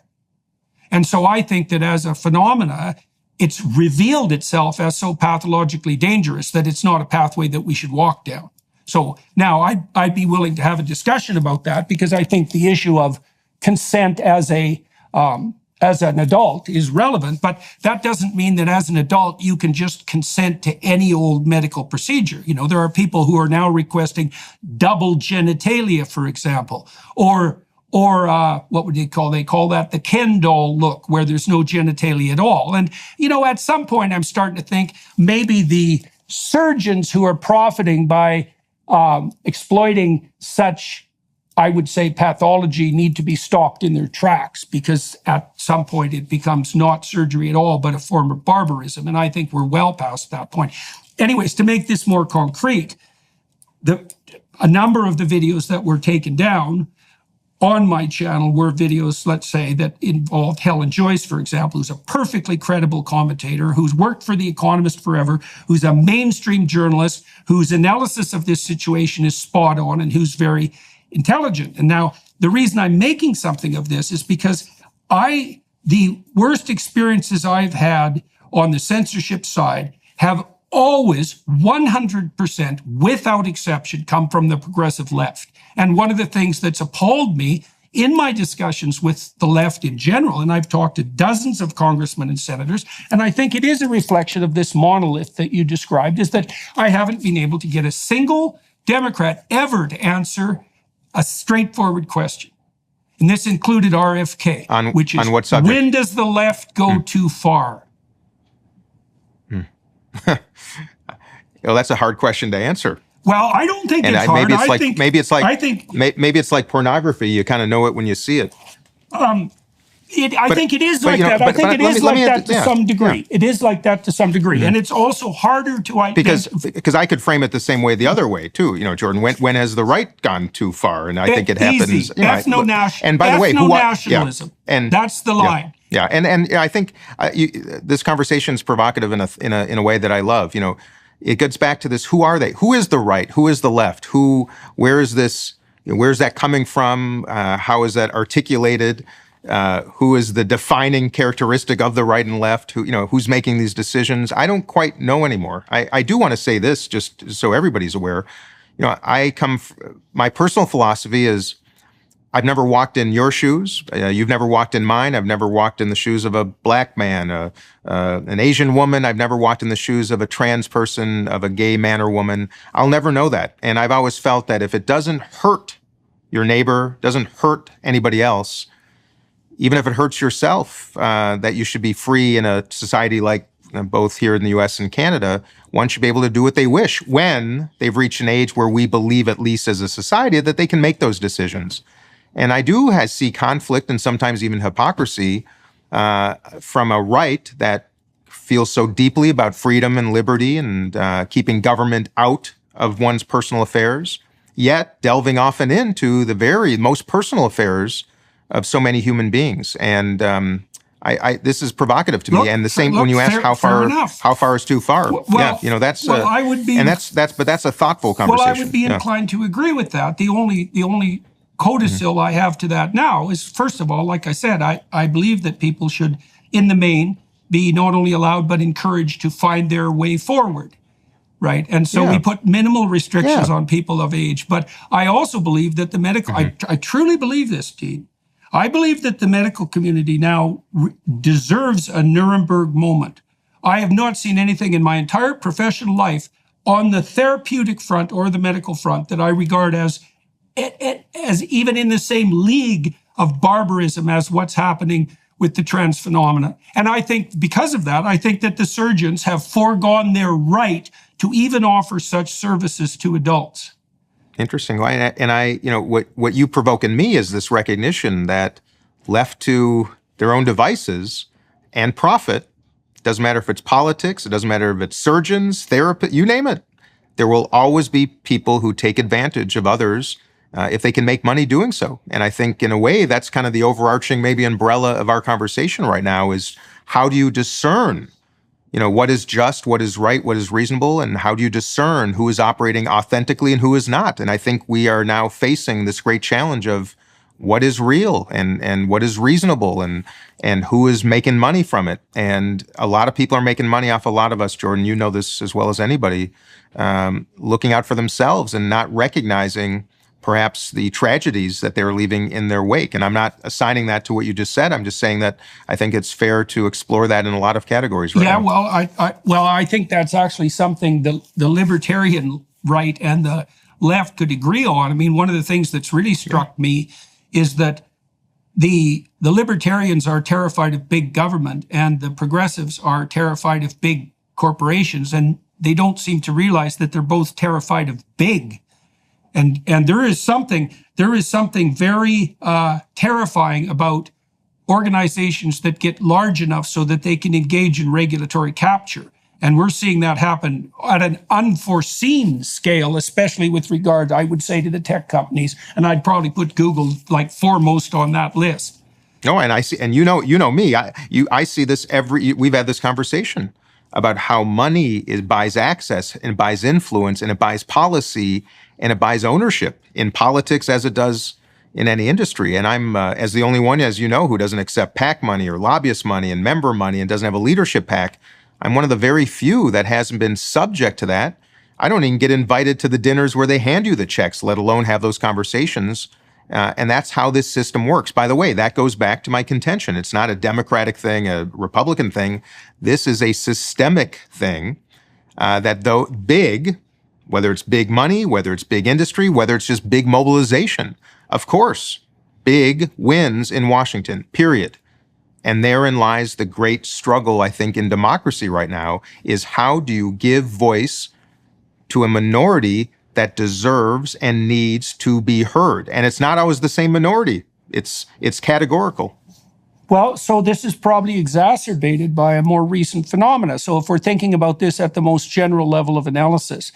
And so I think that as a phenomena, it's revealed itself as so pathologically dangerous that it's not a pathway that we should walk down. So now I'd be willing to have a discussion about that, because I think the issue of consent as an adult is relevant, but that doesn't mean that as an adult you can just consent to any old medical procedure. You know, there are people who are now requesting double genitalia, for example, or what would they call that the Ken doll look, where there's no genitalia at all. And, you know, at some point I'm starting to think maybe the surgeons who are profiting by exploiting such, I would say, pathology need to be stopped in their tracks, because at some point it becomes not surgery at all, but a form of barbarism. And I think we're well past that point. Anyways, to make this more concrete, a number of the videos that were taken down on my channel were videos, let's say, that involved Helen Joyce, for example, who's a perfectly credible commentator, who's worked for The Economist forever, who's a mainstream journalist, whose analysis of this situation is spot on, and who's very intelligent. And now, the reason I'm making something of this is because the worst experiences I've had on the censorship side have always 100% without exception come from the progressive left. And one of the things that's appalled me in my discussions with the left in general, and I've talked to dozens of congressmen and senators, and I think it is a reflection of this monolith that you described, is that I haven't been able to get a single Democrat ever to answer a straightforward question. And this included RFK, which is, on what subject? When does the left go too far? Well, that's a hard question to answer. Well, I don't think And it's hard. maybe it's like pornography. You kind of know it when you see it. I think it is like that. I think it is like that to some degree. It is like that to some degree. And it's also harder to identify. Because I could frame it the same way the other way, too. You know, Jordan, when has the right gone too far? And I think it happens. And by the way, nationalism. And that's the line. Yeah. And I think this conversation is provocative in a way that I love. You know, it gets back to this: who are they? Who is the right? Who is the left? Where is this? Where's that coming from? How is that articulated? Who is the defining characteristic of the right and left? Who's making these decisions? I don't quite know anymore. I do want to say this, just so everybody's aware. My personal philosophy is, I've never walked in your shoes. You've never walked in mine. I've never walked in the shoes of a black man, an Asian woman. I've never walked in the shoes of a trans person, of a gay man or woman. I'll never know that. And I've always felt that if it doesn't hurt your neighbor, doesn't hurt anybody else, even if it hurts yourself, that you should be free in a society like both here in the U.S. and Canada. One should be able to do what they wish when they've reached an age where we believe, at least as a society, that they can make those decisions. And I do see conflict and sometimes even hypocrisy from a right that feels so deeply about freedom and liberty and keeping government out of one's personal affairs, yet delving often into the very most personal affairs of so many human beings. And this is provocative to me. And the same when you ask how far is too far. I would be, and that's a thoughtful conversation. Well, I would be inclined to agree with that. The only codicil I have to that now is, first of all, like I said, I believe that people should, in the main, be not only allowed but encouraged to find their way forward, right? And so we put minimal restrictions on people of age. But I also believe that the medical, I truly believe this, Dean. I believe that the medical community now deserves a Nuremberg moment. I have not seen anything in my entire professional life on the therapeutic front or the medical front that I regard as even in the same league of barbarism as what's happening with the trans phenomena. And I think because of that, I think that the surgeons have foregone their right to even offer such services to adults. Interesting. And what you provoke in me is this recognition that left to their own devices and profit, doesn't matter if it's politics, it doesn't matter if it's surgeons, therapists, you name it, there will always be people who take advantage of others if they can make money doing so. And I think in a way, that's kind of the overarching maybe umbrella of our conversation right now is how do you discern, what is just, what is right, what is reasonable, and how do you discern who is operating authentically and who is not? And I think we are now facing this great challenge of what is real and what is reasonable and who is making money from it. And a lot of people are making money off a lot of us, Jordan, you know this as well as anybody, looking out for themselves and not recognizing perhaps the tragedies that they're leaving in their wake. And I'm not assigning that to what you just said. I'm just saying that I think it's fair to explore that in a lot of categories right now. Well, I think that's actually something the libertarian right and the left could agree on. I mean, one of the things that's really struck me is that the libertarians are terrified of big government and the progressives are terrified of big corporations, and they don't seem to realize that they're both terrified of big. And there is something very terrifying about organizations that get large enough so that they can engage in regulatory capture. And we're seeing that happen at an unforeseen scale, especially with regard, I would say, to the tech companies. And I'd probably put Google like foremost on that list. No, and I see, and you know me. I see this we've had this conversation about how money buys access and buys influence and it buys policy and it buys ownership in politics as it does in any industry. And I'm, as the only one, as you know, who doesn't accept PAC money or lobbyist money and member money and doesn't have a leadership PAC, I'm one of the very few that hasn't been subject to that. I don't even get invited to the dinners where they hand you the checks, let alone have those conversations. And that's how this system works. By the way, that goes back to my contention. It's not a Democratic thing, a Republican thing. This is a systemic thing that, though big, whether it's big money, whether it's big industry, whether it's just big mobilization, of course, big wins in Washington, period. And therein lies the great struggle, I think, in democracy right now, is how do you give voice to a minority that deserves and needs to be heard? And it's not always the same minority. It's categorical. Well, so this is probably exacerbated by a more recent phenomena. So if we're thinking about this at the most general level of analysis,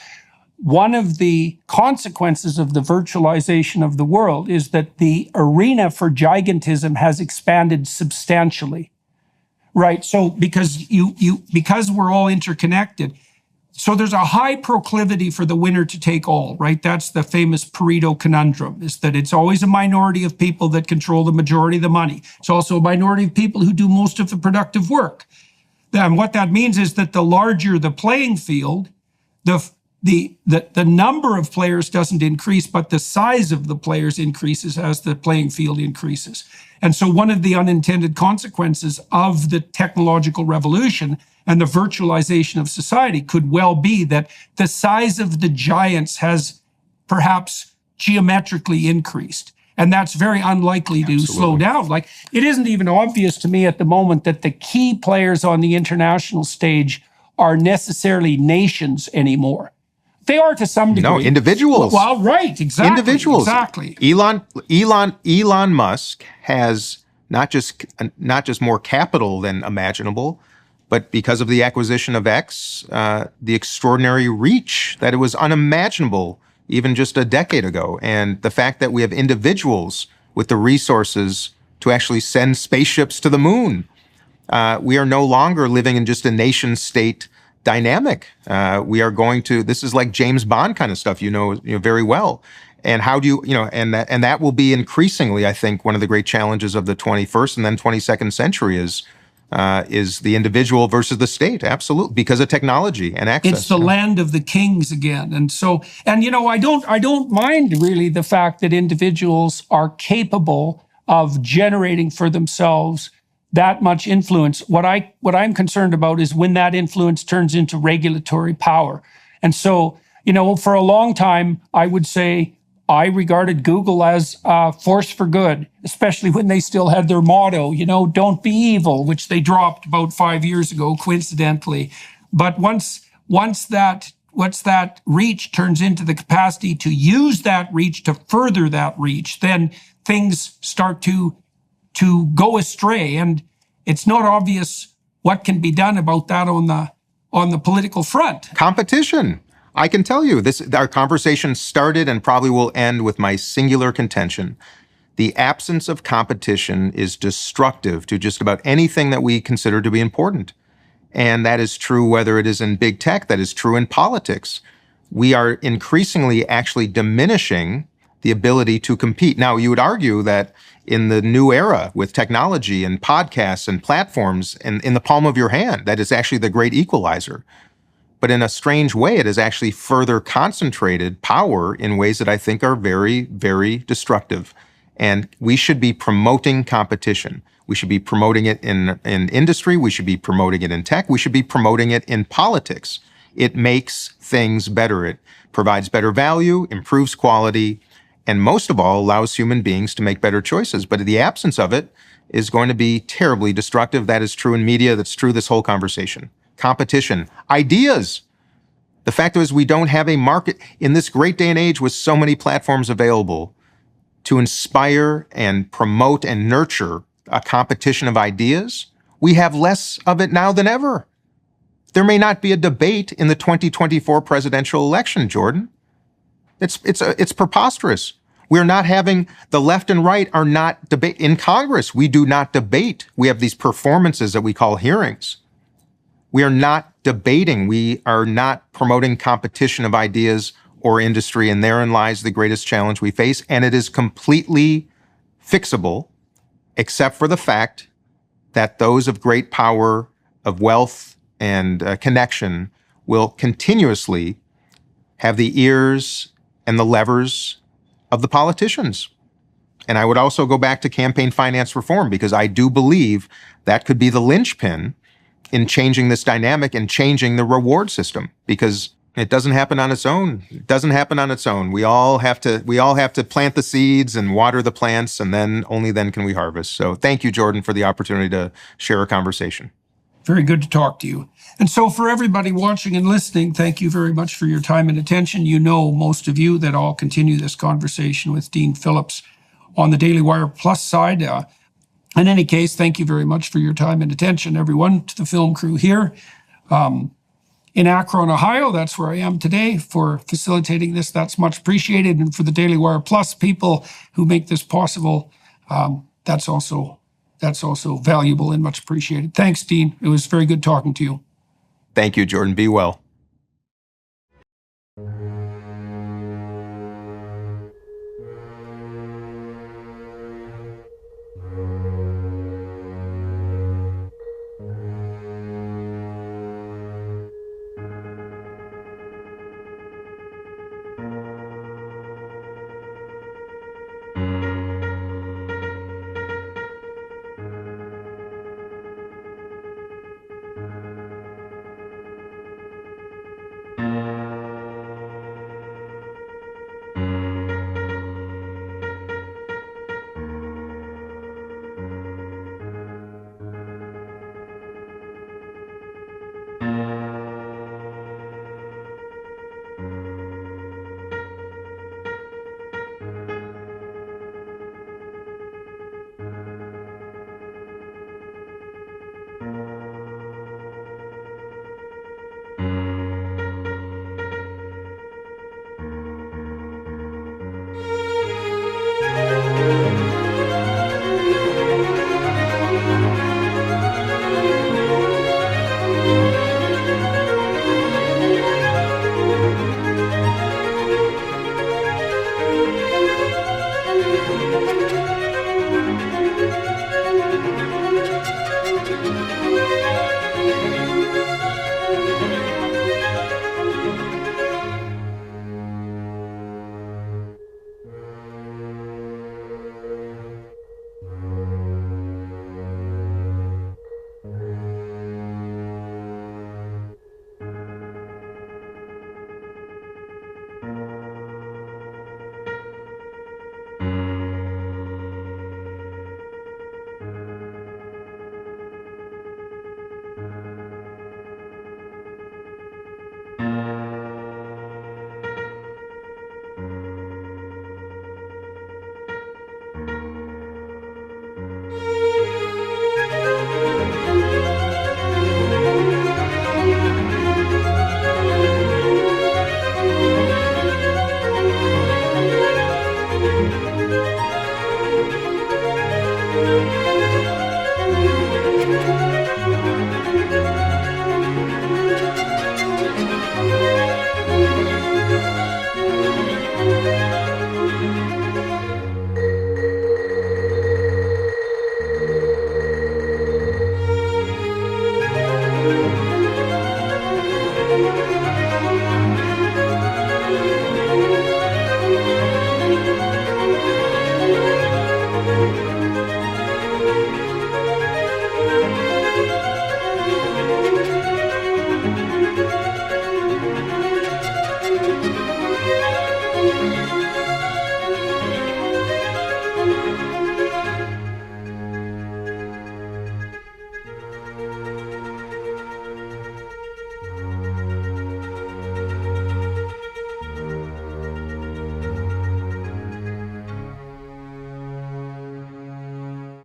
one of the consequences of the virtualization of the world is that the arena for gigantism has expanded substantially, right? So because we're all interconnected, so there's a high proclivity for the winner to take all, right? That's the famous Pareto conundrum, is that it's always a minority of people that control the majority of the money. It's also a minority of people who do most of the productive work. And what that means is that the larger the playing field, the number of players doesn't increase, but the size of the players increases as the playing field increases. And so one of the unintended consequences of the technological revolution and the virtualization of society could well be that the size of the giants has perhaps geometrically increased. And that's very unlikely to slow down. Like, it isn't even obvious to me at the moment that the key players on the international stage are necessarily nations anymore. They are to some degree. No, individuals. Well, right, exactly. Individuals. Exactly. Elon Musk has not just more capital than imaginable, but because of the acquisition of X, the extraordinary reach that it was unimaginable even just a decade ago. And the fact that we have individuals with the resources to actually send spaceships to the moon. We are no longer living in just a nation state dynamic. We are going to, this is like James Bond kind of stuff, you know very well. And how do you, and that will be increasingly, I think, one of the great challenges of the 21st and then 22nd century is the individual versus the state. Absolutely. Because of technology and access. It's the land of the kings again. And so, I don't mind really the fact that individuals are capable of generating for themselves that much influence. What I'm concerned about is when that influence turns into regulatory power. And so, for a long time, I would say I regarded Google as a force for good, especially when they still had their motto, don't be evil, which they dropped about 5 years ago, coincidentally. But once that reach turns into the capacity to use that reach to further that reach, then things start to go astray. And it's not obvious what can be done about that on the political front. Competition. I can tell you our conversation started and probably will end with my singular contention. The absence of competition is destructive to just about anything that we consider to be important. And that is true whether it is in big tech, that is true in politics. We are increasingly actually diminishing the ability to compete. Now, you would argue that in the new era with technology and podcasts and platforms and in the palm of your hand, that is actually the great equalizer. But in a strange way, it has actually further concentrated power in ways that I think are very, very destructive. And we should be promoting competition. We should be promoting it in industry. We should be promoting it in tech. We should be promoting it in politics. It makes things better. It provides better value, improves quality, and most of all, allows human beings to make better choices. But the absence of it is going to be terribly destructive. That is true in media. That's true this whole conversation. Competition, ideas. The fact is we don't have a market in this great day and age with so many platforms available to inspire and promote and nurture a competition of ideas. We have less of it now than ever. There may not be a debate in the 2024 presidential election, Jordan. It's preposterous. We're not having, the left and right are not debate. In Congress, we do not debate. We have these performances that we call hearings. We are not debating. We are not promoting competition of ideas or industry, and therein lies the greatest challenge we face. And it is completely fixable, except for the fact that those of great power, of wealth, and connection will continuously have the ears and the levers of the politicians. And I would also go back to campaign finance reform, because I do believe that could be the linchpin in changing this dynamic and changing the reward system, because it doesn't happen on its own. It doesn't happen on its own. We all have to plant the seeds and water the plants, and then only then can we harvest. So thank you, Jordan, for the opportunity to share a conversation. Very good to talk to you. And so for everybody watching and listening, thank you very much for your time and attention. You know, most of you, that I'll continue this conversation with Dean Phillips on the Daily Wire Plus side. In any case, thank you very much for your time and attention, everyone, to the film crew here in Akron, Ohio. That's where I am today, for facilitating this. That's much appreciated. And for the Daily Wire Plus people who make this possible, that's also valuable and much appreciated. Thanks, Dean. It was very good talking to you. Thank you, Jordan. Be well.